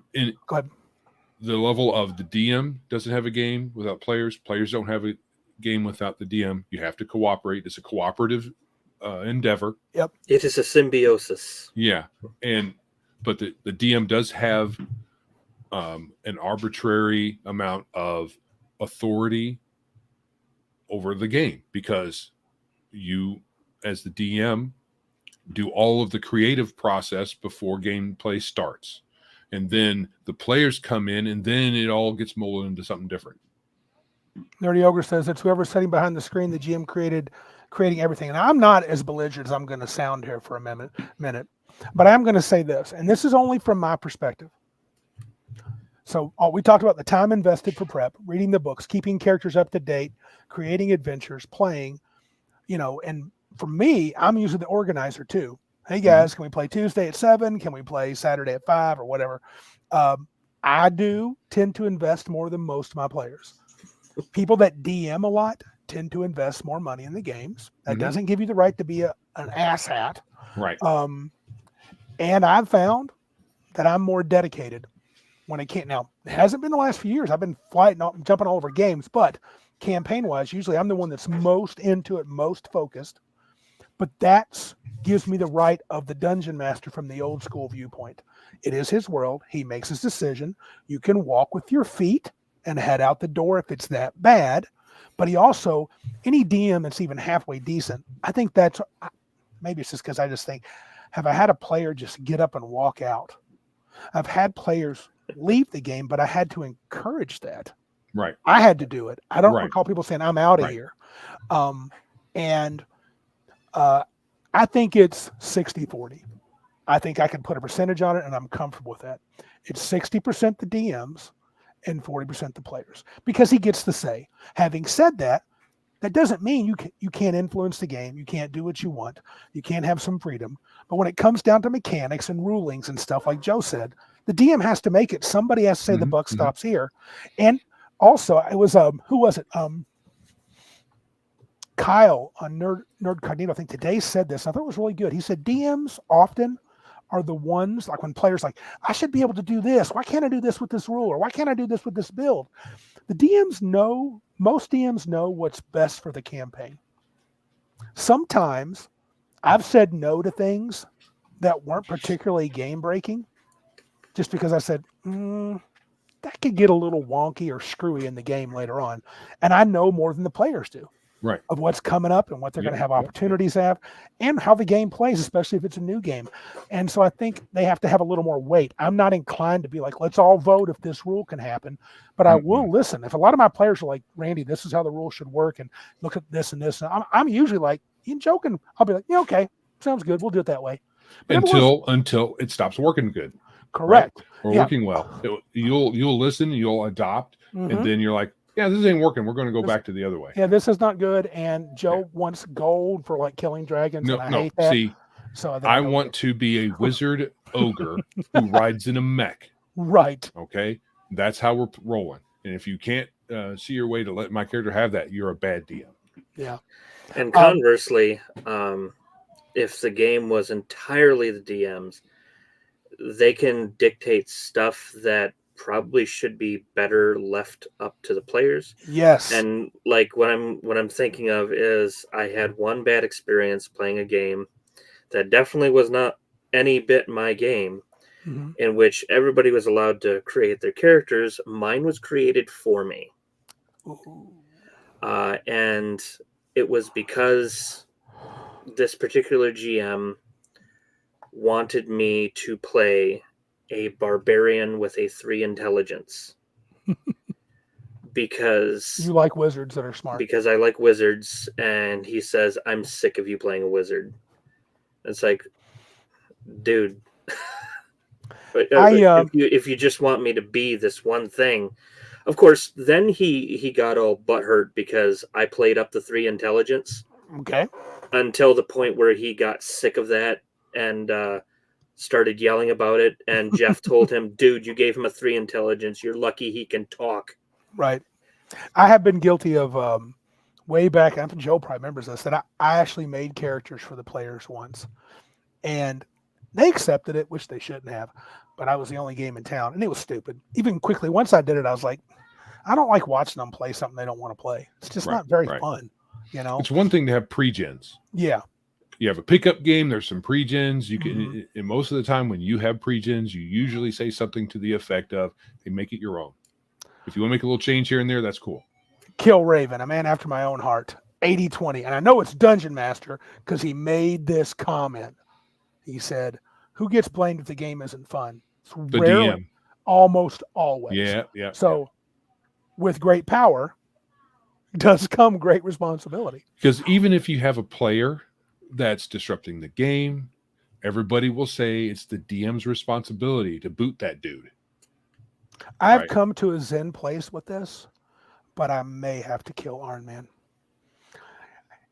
go ahead. The level of the DM doesn't have a game without players. Players don't have a game without the DM. You have to cooperate. It's a cooperative endeavor. Yep. It is a symbiosis. Yeah. But the DM does have an arbitrary amount of authority over the game, because you, as the DM, do all of the creative process before gameplay starts. And then the players come in, and then it all gets molded into something different. Nerdy Ogre says it's whoever's sitting behind the screen, the GM creating everything. And I'm not as belligerent as I'm going to sound here for a minute, but I'm going to say this, and this is only from my perspective. So we talked about the time invested for prep, reading the books, keeping characters up to date, creating adventures, playing, and for me, I'm usually the organizer too. Hey guys, can we play Tuesday at 7? Can we play Saturday at 5 or whatever? I do tend to invest more than most of my players. People that DM a lot tend to invest more money in the games. That doesn't give you the right to be an asshat. Right. And I've found that I'm more dedicated when I can't. Now, it hasn't been the last few years. I've been jumping all over games, but campaign-wise, usually I'm the one that's most into it, most focused. But that gives me the right of the dungeon master from the old school viewpoint. It is his world. He makes his decision. You can walk with your feet and head out the door if it's that bad. But he also, any DM that's even halfway decent, I think that's, maybe it's just because I just think, have I had a player just get up and walk out? I've had players leave the game, but I had to encourage that. Right. I had to do it. I don't recall people saying, I'm out of here. I think it's 60-40. I think I can put a percentage on it, and I'm comfortable with that. It's 60% the DMs and 40% the players, because he gets the say. Having said that, that doesn't mean you can't influence the game. You can't do what you want. You can't have some freedom. But when it comes down to mechanics and rulings and stuff, like Joe said, the DM has to make it. Somebody has to say the buck stops here. And also, it was who was it? Kyle on Nerd Cognito, I think today said this. I thought it was really good. He said DMs often are the ones, like when players like, I should be able to do this. Why can't I do this with this rule? Or why can't I do this with this build? The DMs know, most DMs know what's best for the campaign. Sometimes I've said no to things that weren't particularly game breaking, just because I said, that could get a little wonky or screwy in the game later on. And I know more than the players do. Right. Of what's coming up and what they're going to have opportunities have, and how the game plays, especially if it's a new game. And so I think they have to have a little more weight. I'm not inclined to be like, let's all vote if this rule can happen, but I will listen. If a lot of my players are like, Randy, this is how the rule should work, and look at this and this, and I'm usually like, you joking? I'll be like, yeah, okay, sounds good. We'll do it that way. But until it stops working good. Correct. Right? Or working well. You'll listen, you'll adopt, and then you're like, yeah, this ain't working. We're going to go back to the other way. Yeah, this is not good. And Joe wants gold for like killing dragons, and I hate that. See, so I want to be a wizard ogre who rides in a mech. Right. Okay, that's how we're rolling. And if you can't see your way to let my character have that, you're a bad DM. Yeah. And conversely, if the game was entirely the DM's, they can dictate stuff that probably should be better left up to the players. Yes. And like what I'm thinking of is I had one bad experience playing a game that definitely was not any bit my game, in which everybody was allowed to create their characters. Mine was created for me. And it was because this particular GM wanted me to play a barbarian with a 3 intelligence. Because you like wizards that are smart. Because I like wizards, and he says, I'm sick of you playing a wizard. It's like, dude, but if you just want me to be this one thing. Of course, then he got all butthurt because I played up the 3 intelligence. Okay. Until the point where he got sick of that and started yelling about it. And Jeff told him, dude, you gave him a 3 intelligence. You're lucky he can talk. Right. I have been guilty of way back, and Joe probably remembers this, that I actually made characters for the players once. And they accepted it, which they shouldn't have. But I was the only game in town, and it was stupid. Even quickly, once I did it, I was like, I don't like watching them play something they don't want to play. It's just not very fun, you know? It's one thing to have pre-gens. Yeah. You have a pickup game, there's some pre-gens. You can, and most of the time when you have pre-gens, you usually say something to the effect of, hey, make it your own. If you want to make a little change here and there, that's cool. Kill Raven, a man after my own heart, 80-20. And I know it's Dungeon Master because he made this comment. He said, who gets blamed if the game isn't fun? It's the rarely, DM. Almost always. Yeah. So with great power does come great responsibility. Because even if you have a player that's disrupting the game, everybody will say it's the DM's responsibility to boot that dude. I've come to a zen place with this, but I may have to kill Iron Man.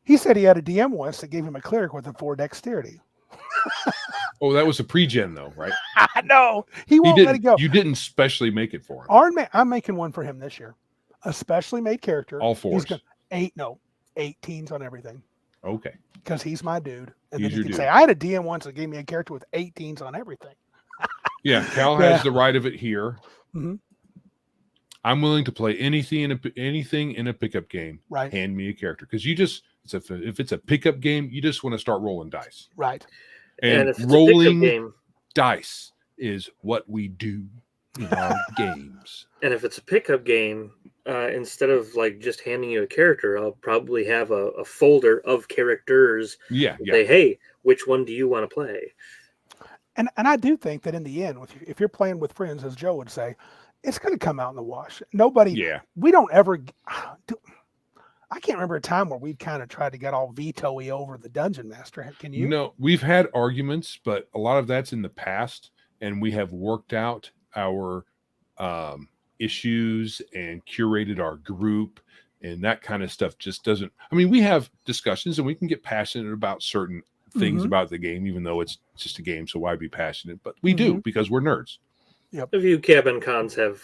He said he had a DM once that gave him a cleric with a 4 dexterity. Oh, that was a pre-gen though, right? I know. He won't let it go. You didn't specially make it for him. Iron Man, I'm making one for him this year. A specially made character. All 4s. He's 18s on everything. Okay. Because he's my dude. And He's then he can dude. say, I had a DM once that gave me a character with 18s on everything. Yeah, Cal has the right of it here. Mm-hmm. I'm willing to play anything in a pickup game. Right. Hand me a character. Because if it's a pickup game, you just want to start rolling dice. Right. And if it's rolling a game, dice is what we do in our games. And if it's a pickup game, instead of like just handing you a character, I'll probably have a folder of characters. Yeah. Say, hey, which one do you want to play? And I do think that in the end, if you're playing with friends, as Joe would say, it's going to come out in the wash. We don't ever. I can't remember a time where we kind of tried to get all veto-y over the Dungeon Master. Can you? No, we've had arguments, but a lot of that's in the past, and we have worked out our issues and curated our group, and that kind of stuff just doesn't. I mean, we have discussions, and we can get passionate about certain things about the game, even though it's just a game. So why be passionate? But we do because we're nerds. Yep. A few cabin cons have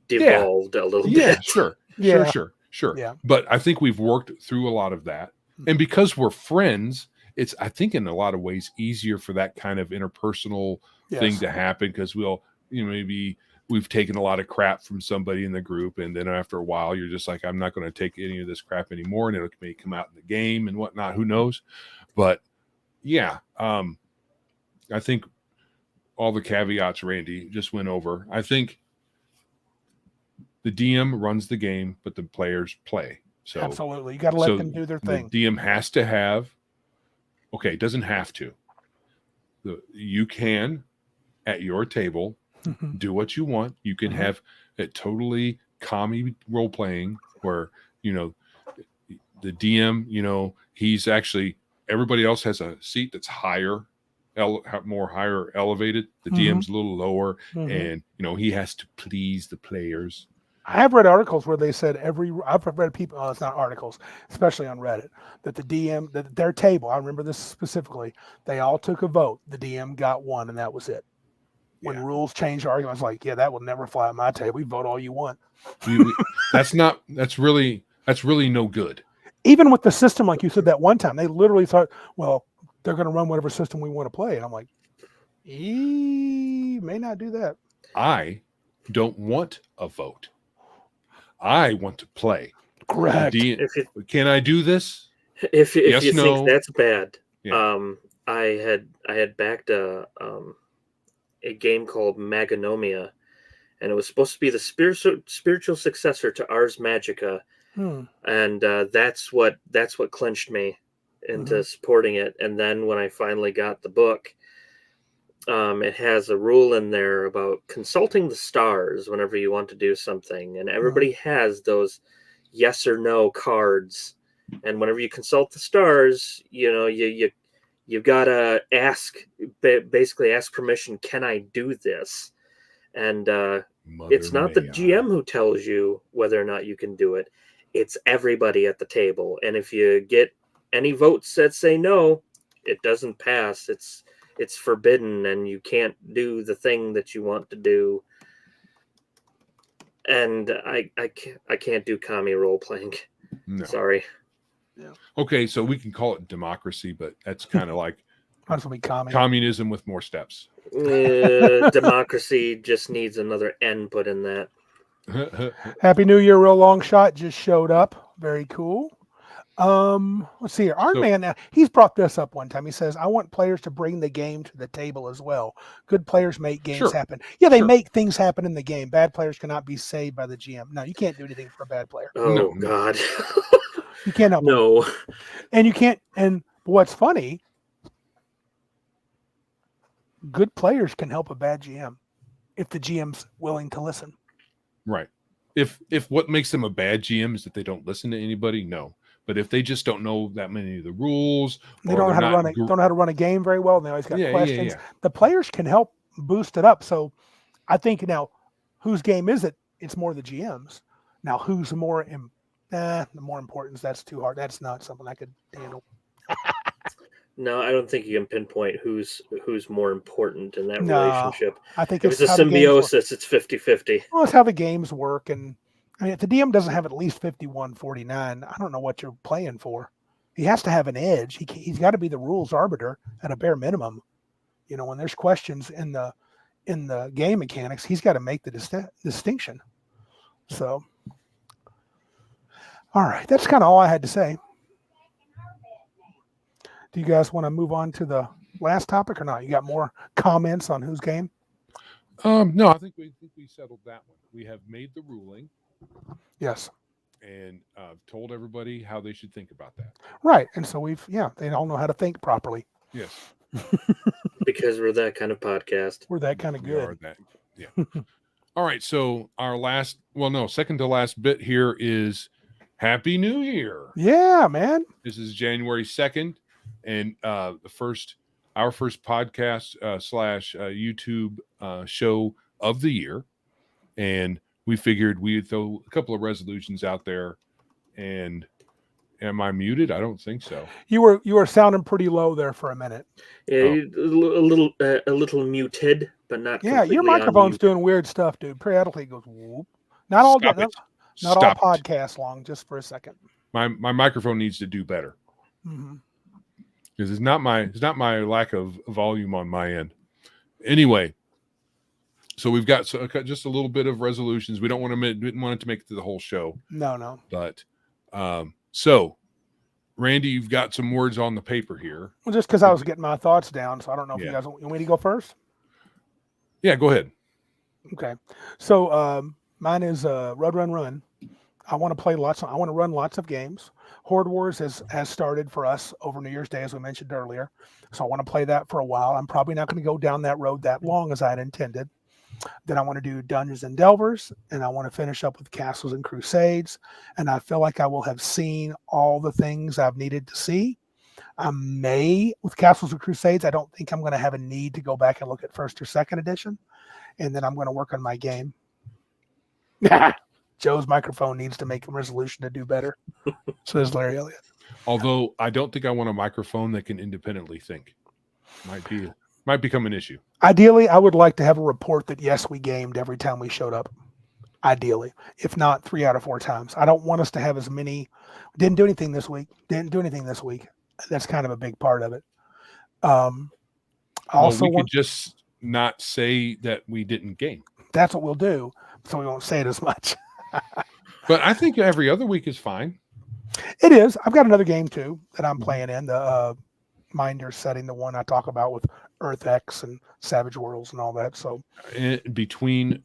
devolved a little bit. Yeah, sure. Yeah. But I think we've worked through a lot of that. And because we're friends, it's, I think, in a lot of ways easier for that kind of interpersonal thing to happen, because maybe we've taken a lot of crap from somebody in the group, and then after a while you're just like, I'm not going to take any of this crap anymore, and it may come out in the game and whatnot, who knows. But yeah, I think all the caveats Randy just went over. I think the DM runs the game, but the players play. So absolutely, you got to let them do their thing. The DM has to have. Okay, it doesn't have to. You can, at your table, do what you want. You can have a totally commie role playing where the DM, he's actually, everybody else has a seat that's higher more higher elevated. The Mhm. DM's a little lower, Mhm. and he has to please the players. I have read articles where they said I've read people, it's not articles, especially on Reddit, that the DM, that their table, I remember this specifically, they all took a vote. The DM got one, and that was it. When Yeah. rules changed, arguments like, yeah, that will never fly at my table. You vote all you want. That's really no good. Even with the system, like you said that one time, they literally thought, well, they're going to run whatever system we want to play. And I'm like, may not do that. I don't want a vote. I want to play. Correct. Can I do this? If you think that's bad, Yeah. I had backed a game called Maganomia, and it was supposed to be the spiritual successor to Ars Magica, and that's what clinched me into supporting it. And then when I finally got the book, it has a rule in there about consulting the stars whenever you want to do something, and everybody has those yes or no cards. And whenever you consult the stars, you've got to basically ask permission. Can I do this? And it's not the GM who tells you whether or not you can do it. It's everybody at the table. And if you get any votes that say no, it doesn't pass. It's forbidden, and you can't do the thing that you want to do. And I can't do commie role playing. No. Sorry. Yeah. Okay, so we can call it democracy, but that's kind of like communism with more steps. Democracy just needs another N put in that. Happy New Year, Real Long Shot just showed up. Very cool. Let's see here. Ironman, now he's brought this up one time. He says, I want players to bring the game to the table as well. Good players make games happen. Yeah, they make things happen in the game. Bad players cannot be saved by the GM. No, you can't do anything for a bad player. Oh, God. You can't help No. them. And you can't, and what's funny, good players can help a bad GM if the GM's willing to listen. Right. If what makes them a bad GM is that they don't listen to anybody, no. But if they just don't know that many of the rules, they don't know how to run a game very well, and they always got questions. Yeah. The players can help boost it up. So I think now, whose game is it? It's more the GM's. Now, who's the more importance? That's too hard. That's not something I could handle. No, I don't think you can pinpoint who's more important in that relationship. I think if it's a symbiosis, it's 50-50. Well, it's how the games work. And I mean, if the DM doesn't have at least 51-49, I don't know what you're playing for. He has to have an edge. He's got to be the rules arbiter at a bare minimum. When there's questions in the game mechanics, he's got to make the distinction. So, all right, that's kind of all I had to say. Do you guys want to move on to the last topic or not? You got more comments on whose game? No, I think we settled that one. We have made the ruling. Yes. And told everybody how they should think about that. Right. And so they all know how to think properly. Yes. Because we're that kind of podcast. We're that kind of good. We are that. Yeah. All right. So our second to last bit here is Happy New Year. Yeah, man. This is January 2nd. And our first podcast / YouTube show of the year. And we figured we'd throw a couple of resolutions out there. And am I muted? I don't think so. You were sounding pretty low there for a minute. Yeah, a little muted, but not. Yeah, your microphone's doing weird stuff, dude. Periodically it goes whoop. Not all podcasts long, just for a second. My microphone needs to do better. Mm-hmm. Because it's not my lack of volume on my end. Anyway, so we've got just a little bit of resolutions. We didn't want it to make it to the whole show. No. But so Randy, you've got some words on the paper here. Well, just because I was getting my thoughts down, so I don't know if you guys want me to go first. Yeah, go ahead. Okay, so mine is Road Run Run. I want to run lots of games. Horde Wars has started for us over New Year's Day, as we mentioned earlier. So I want to play that for a while. I'm probably not going to go down that road that long as I had intended. Then I want to do Dungeons and Delvers, and I want to finish up with Castles and Crusades. And I feel like I will have seen all the things I've needed to see. I may, with Castles of Crusades, I don't think I'm going to have a need to go back and look at first or second edition. And then I'm going to work on my game. Joe's microphone needs to make a resolution to do better. Says Larry Elliott. Although I don't think I want a microphone that can independently think. Might become an issue. Ideally, I would like to have a report that, yes, we gamed every time we showed up. Ideally. If not 3 out of 4 times. I don't want us to have as many. Didn't do anything this week. That's kind of a big part of it. We could just not say that we didn't game. That's what we'll do, so we won't say it as much. But I think every other week is fine. It is. I've got another game too that I'm playing in the Minder setting, the one I talk about with Earth X and Savage Worlds and all that. So between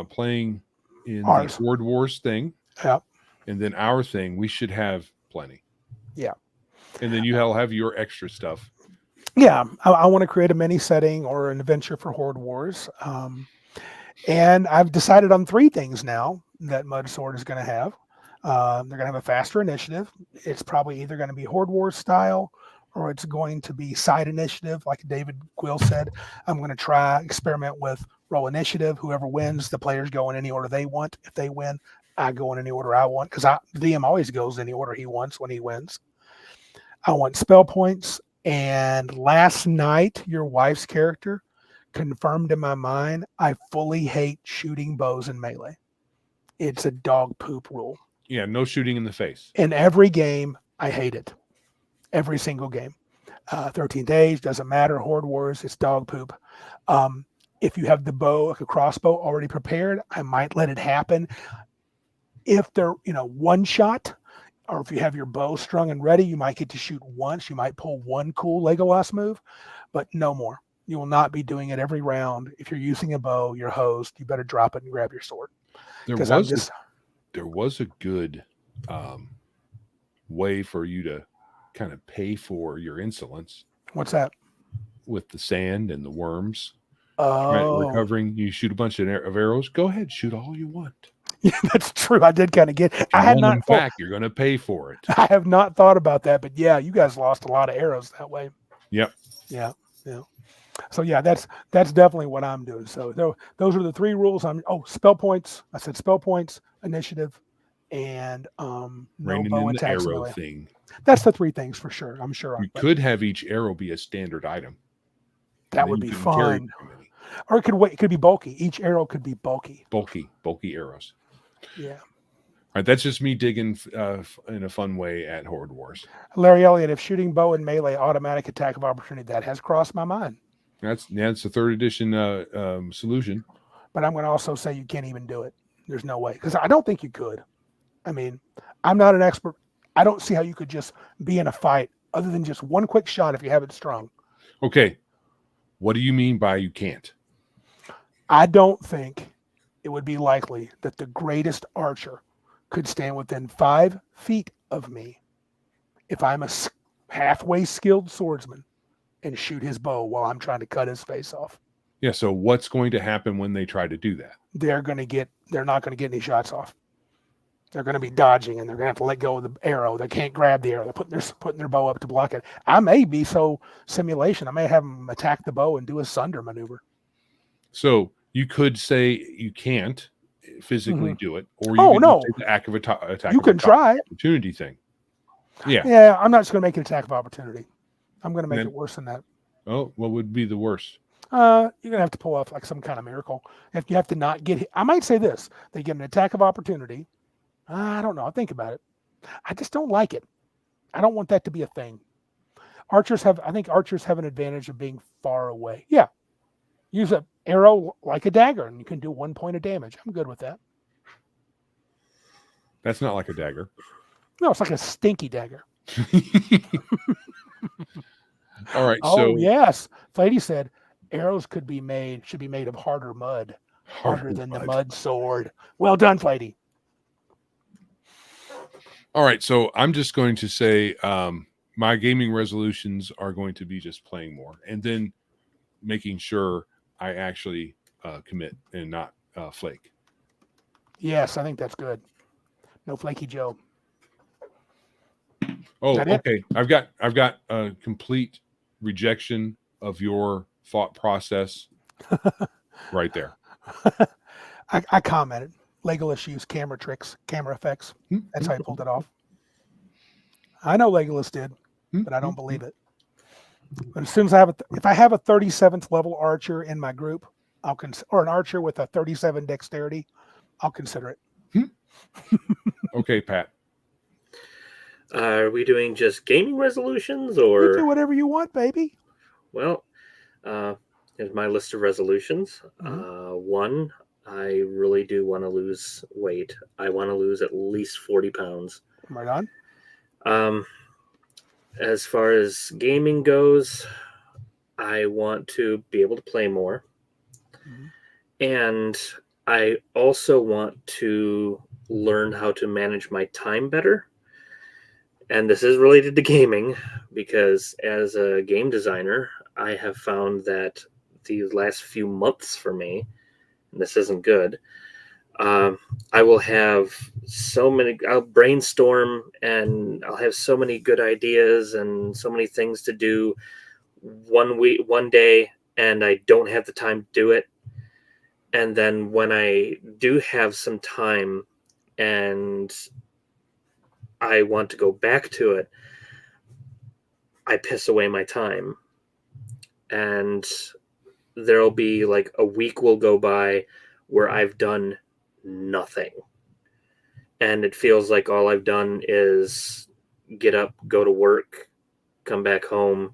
playing in ours. the Horde Wars thing, yeah, and then our thing, we should have plenty. Yeah, and then you'll have your extra stuff. Yeah, I want to create a mini setting or an adventure for Horde Wars, and I've decided on 3 things now that Mud Sword is going to have. They're going to have a faster initiative. It's probably either going to be Horde Wars style or it's going to be side initiative. Like David Quill said, I'm going to experiment with roll initiative. Whoever wins, the players go in any order they want. If they win, I go in any order I want because the DM always goes in the order he wants when he wins. I want spell points. And last night, your wife's character confirmed in my mind, I fully hate shooting bows in melee. It's a dog poop rule. Yeah, no shooting in the face. In every game, I hate it. Every single game. 13th Age, doesn't matter. Horde Wars, it's dog poop. If you have the bow, like a crossbow already prepared, I might let it happen. If they're, one shot, or if you have your bow strung and ready, you might get to shoot once. You might pull one cool Legolas move, but no more. You will not be doing it every round. If you're using a bow, your host, you better drop it and grab your sword. There was a good way for you to kind of pay for your insolence. What's that? With the sand and the worms. Oh. Recovering, you shoot a bunch of arrows. Go ahead, shoot all you want. Yeah, that's true. I did kind of get. I had not back. You're going to pay for it. I have not thought about that, but yeah, you guys lost a lot of arrows that way. Yep. Yeah. So yeah, that's definitely what I'm doing. So those are the 3 rules. Spell points. I said spell points, initiative, and no bow attacks. Arrow thing. That's the 3 things for sure. I'm sure. You could have each arrow be a standard item. That would be fun. Or it could be bulky. Each arrow could be bulky. Bulky arrows. Yeah. All right, that's just me digging in a fun way at Horde Wars. Larry Elliott, if shooting bow and melee automatic attack of opportunity, that has crossed my mind. It's the 3rd edition solution. But I'm going to also say you can't even do it. There's no way. Because I don't think you could. I mean, I'm not an expert. I don't see how you could just be in a fight other than just one quick shot if you have it strung. Okay. What do you mean by you can't? I don't think it would be likely that the greatest archer could stand within 5 feet of me if I'm a halfway skilled swordsman and shoot his bow while I'm trying to cut his face off. Yeah, so what's going to happen when they try to do that? They're not going to get any shots off. They're going to be dodging and they're going to have to let go of the arrow. They can't grab the arrow. They're putting their bow up to block it. I may be simulation. I may have them attack the bow and do a sunder maneuver. So you could say you can't physically do it, or take the attack you can try opportunity thing. Yeah, I'm not just going to make it attack of opportunity. I'm going to make it worse than that. Oh, what would be the worst? You're going to have to pull off like some kind of miracle. If you have to not get hit, I might say this: they get an attack of opportunity. I don't know. I'll think about it. I just don't like it. I don't want that to be a thing. I think archers have an advantage of being far away. Yeah. Use an arrow like a dagger and you can do 1 point of damage. I'm good with that. That's not like a dagger. No, it's like a stinky dagger. All right. Oh, yes. Lady said arrows should be made of harder mud. Harder than the mud sword. Well done, Lady. All right. So I'm just going to say my gaming resolutions are going to be just playing more and then making sure I actually commit and not flake. Yes, I think that's good. No flaky Joe. Oh, That it? okay. I've got a complete rejection of your thought process right there. I commented. Legolas used camera tricks, camera effects. That's how he pulled it off. I know Legolas did, but I don't believe it. But as soon as if I have a 37th level archer in my group, or an archer with a 37 dexterity, I'll consider it. Okay, Pat. Are we doing just gaming resolutions, You or do whatever you want, baby. well? Here's my list of resolutions. One, I really do want to lose weight. I want to lose at least 40 pounds. Right on. As far as gaming goes, I want to be able to play more. And I also want to learn how to manage my time better. And this is related to gaming because as a game designer, I have found that these last few months for me, and this isn't good, I will have I'll brainstorm and I'll have so many good ideas and so many things to do one day, and I don't have the time to do it. And then when I do have some time and I want to go back to it, I piss away my time. And there'll be like a week will go by where I've done nothing. And it feels like all I've done is get up, go to work, come back home,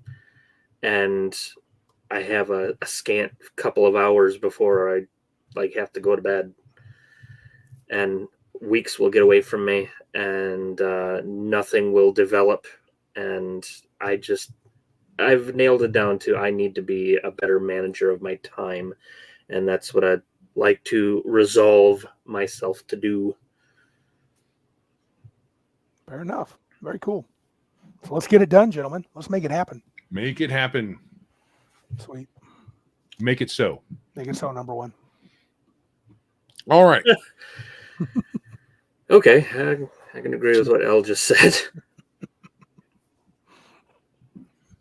and I have a scant couple of hours before I have to go to bed. And weeks will get away from me, and nothing will develop. And I've nailed it down to I need to be a better manager of my time, and that's what I'd like to resolve myself to do. Fair enough. Very cool. So let's get it done, gentlemen. Let's make it happen. Make it happen. Sweet. Make it so. Make it so, number one. All right. Okay, I can agree with what Elle just said.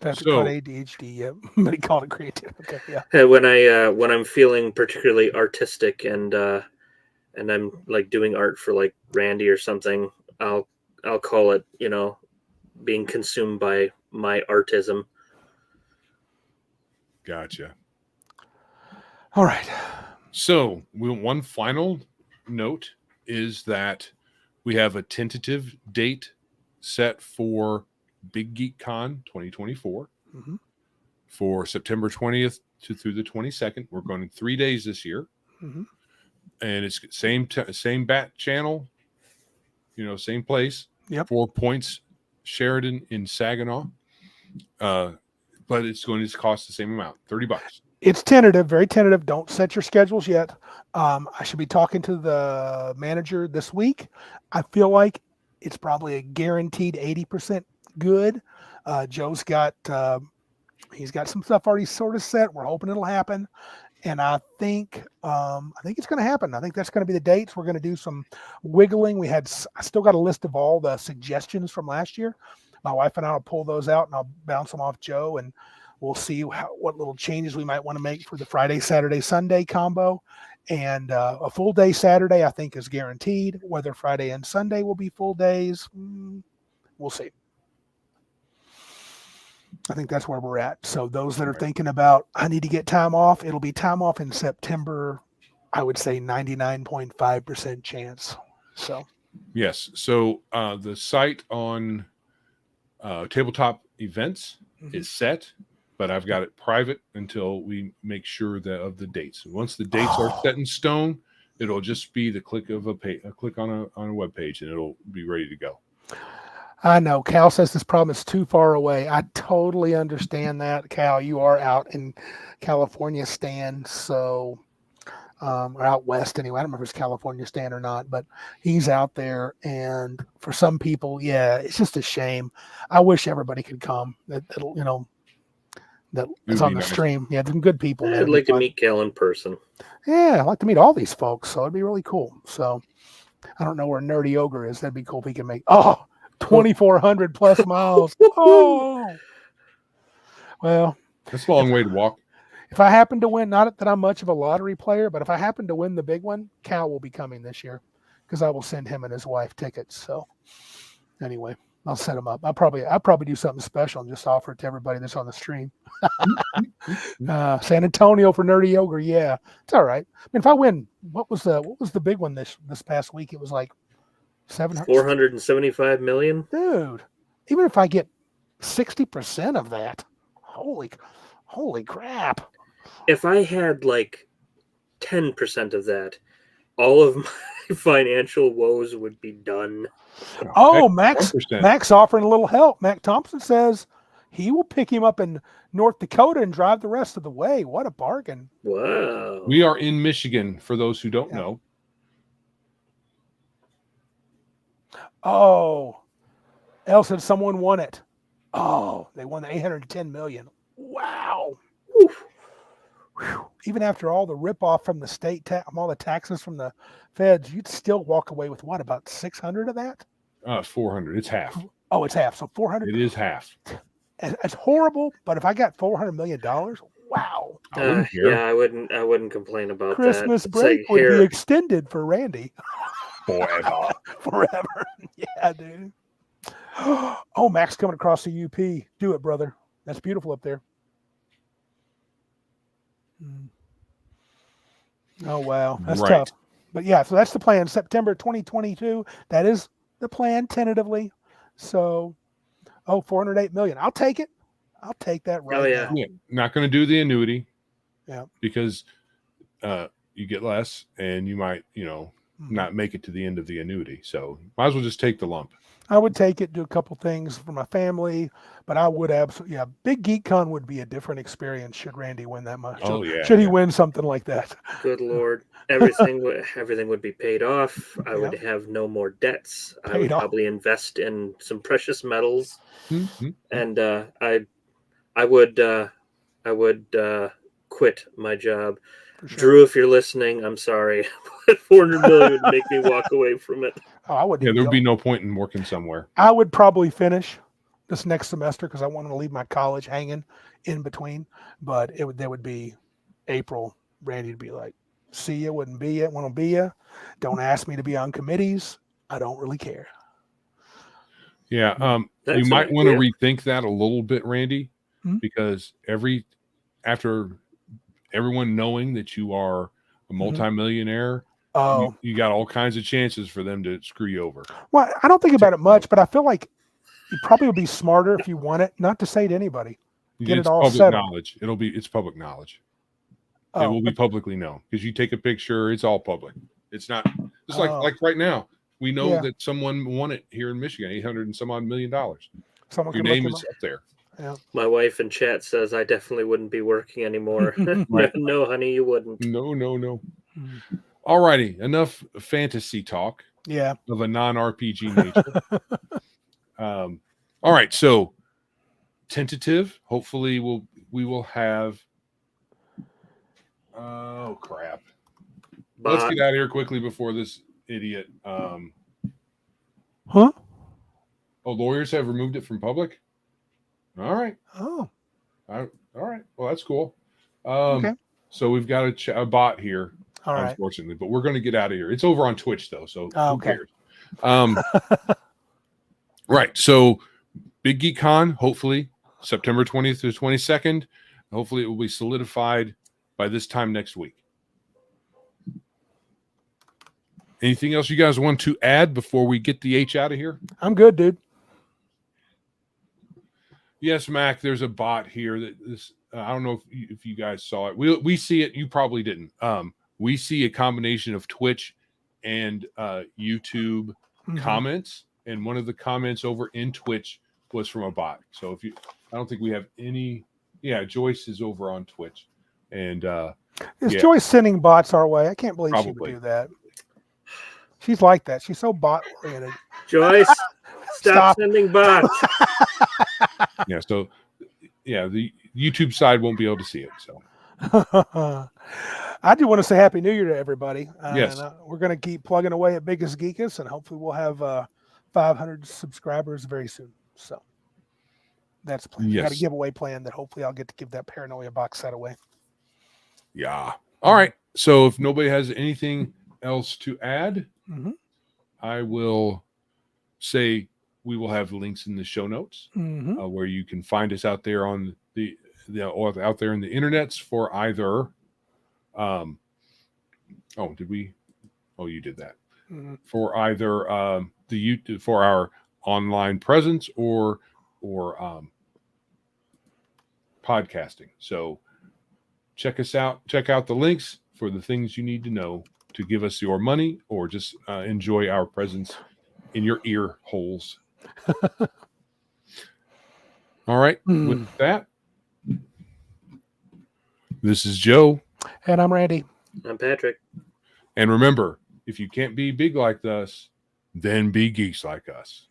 Patrick called ADHD, yeah, but he called it creative. Okay, yeah. When I'm feeling particularly artistic and I'm like doing art for like Randy or something, I'll call it, being consumed by my artism. Gotcha. All right. So one final note is that we have a tentative date set for Big Geek Con 2024 for September 20th through the 22nd. We're going 3 days this year, and it's same bat channel, same place. Yep. 4 Points Sheridan in Saginaw, but it's going to cost the same amount, $30. It's tentative, very tentative. Don't set your schedules yet. I should be talking to the manager this week. I feel like it's probably a guaranteed 80% good. Joe's got he's got some stuff already sort of set. We're hoping it'll happen, and I think it's going to happen. I think that's going to be the dates. We're going to do some wiggling. I still got a list of all the suggestions from last year. My wife and I will pull those out, and I'll bounce them off Joe, and we'll see what little changes we might want to make for the Friday, Saturday, Sunday combo. And a full day Saturday, I think, is guaranteed. Whether Friday and Sunday will be full days, we'll see. I think that's where we're at. So those that are thinking about, I need to get time off, it'll be time off in September. I would say 99.5% chance. So yes. So the site on Tabletop Events is set, but I've got it private until we make sure of the dates. Once the dates are set in stone, it'll just be the click of a click on a web page, and it'll be ready to go. I know Cal says this problem is too far away. I totally understand that, Cal. You are out in California, Stan, so or out west anyway. I don't remember if it's California, Stan, or not, but he's out there. And for some people, yeah, it's just a shame. I wish everybody could come. That's on the stream. Yeah, some good people. I'd like to meet Cal in person. Yeah, I'd like to meet all these folks. So it'd be really cool. So I don't know where Nerdy Ogre is. That'd be cool if he can make. Oh, 2,400 plus miles. Oh, well, That's a long way to walk. if I happen to win, not that I'm much of a lottery player, but if I happen to win the big one, Cal will be coming this year because I will send him and his wife tickets. So anyway, I'll set him up. I'll probably do something special and just offer it to everybody that's on the stream. San Antonio for Nerdy Ogre. Yeah, it's all right. I mean, if I win, what was the big one this past week? It was like 475 million. Dude, even if I get 60% of that, holy crap. If I had like 10% of that, all of my financial woes would be done. Oh, Max 1%. Max offering a little help. Mac Thompson says he will pick him up in North Dakota and drive the rest of the way. What a bargain. Wow. We are in Michigan, for those who don't know. Oh, Elle said someone won it. Oh, they won the 810 million. Wow. Whew. Even after all the ripoff from the state all the taxes from the feds, you'd still walk away with what, about 600 of that? 400. It's half. Oh, it's half. So 400. It is half. It's horrible, but if I got $400 million, wow. I wouldn't care. Yeah, I wouldn't complain about Christmas that. break would be extended for Randy. Forever. Forever. Yeah, dude. Oh, Max coming across the UP. Do it, brother. That's beautiful up there. Oh, wow. That's tough. But yeah, so that's the plan. September 2022. That is the plan tentatively. So, 408 million. I'll take it. I'll take that right now. Yeah. Not going to do the annuity. Yeah. Because you get less and you might, not make it to the end of the annuity. So might as well just take the lump. I would take it, do a couple things for my family, but I would absolutely, Big Geek Con would be a different experience should Randy win that much. Oh, yeah. Should he win something like that? Good Lord. Everything would be paid off. I would have no more debts. I would probably invest in some precious metals. Mm-hmm. And I would quit my job. Sure. Drew, if you're listening, I'm sorry. But 400 million would make me walk away from it. Oh, I wouldn't. Yeah, there would be no point in working somewhere. I would probably finish this next semester because I wanted to leave my college hanging in between. But there would be April. Randy would be like, "See ya, wouldn't be ya, want to be ya. Don't ask me to be on committees. I don't really care." Yeah, you might want to rethink that a little bit, Randy, because after everyone knowing that you are a multimillionaire, you got all kinds of chances for them to screw you over. Well, I don't think about it much, but I feel like you probably would be smarter if you want it, not to say to anybody. Get it all public settled. knowledge. It's public knowledge. It will be publicly known because you take a picture. It's all public. It's not. It's like right now. We know that someone won it here in Michigan, $800 and some odd million. Your name is up there. Yeah. My wife in chat says I definitely wouldn't be working anymore. Right. No, honey, you wouldn't. No. All righty. Enough fantasy talk. Yeah. Of a non-RPG nature. All right. So tentative. Hopefully we will have. Oh crap. Let's get out of here quickly before this idiot. Huh? Oh, lawyers have removed it from public? All right. Oh. All right. Well, that's cool. Okay. So we've got a bot here, All right. unfortunately, but we're going to get out of here. It's over on Twitch, though, so who cares? Right. So Big Geek Con, hopefully September 20th to 22nd. Hopefully it will be solidified by this time next week. Anything else you guys want to add before we get the H out of here? I'm good, dude. Yes, Mac, there's a bot here that this I don't know if you guys saw it. We see it. You probably didn't. We see a combination of Twitch and YouTube comments, and one of the comments over in Twitch was from a bot. So I don't think we have any. Yeah, Joyce is over on Twitch, and is Joyce sending bots our way? I can't believe she would do that. She's like that. She's so bot oriented. Joyce, stop sending bots. Yeah. So, the YouTube side won't be able to see it. So, I do want to say Happy New Year to everybody. Yes. And, we're going to keep plugging away at Biggest Geekus, and hopefully we'll have 500 subscribers very soon. So that's the plan. Yes. Got a giveaway plan that hopefully I'll get to give that Paranoia box set away. Yeah. All right. So if nobody has anything else to add, I will say we will have links in the show notes where you can find us out there on or out there in the internets for either. You did that. For either the YouTube for our online presence or podcasting. So check us out. Check out the links for the things you need to know to give us your money or just enjoy our presence in your ear holes. All right. With that, this is Joe. And I'm Randy. I'm Patrick. And remember, if you can't be big like us, then be geeks like us.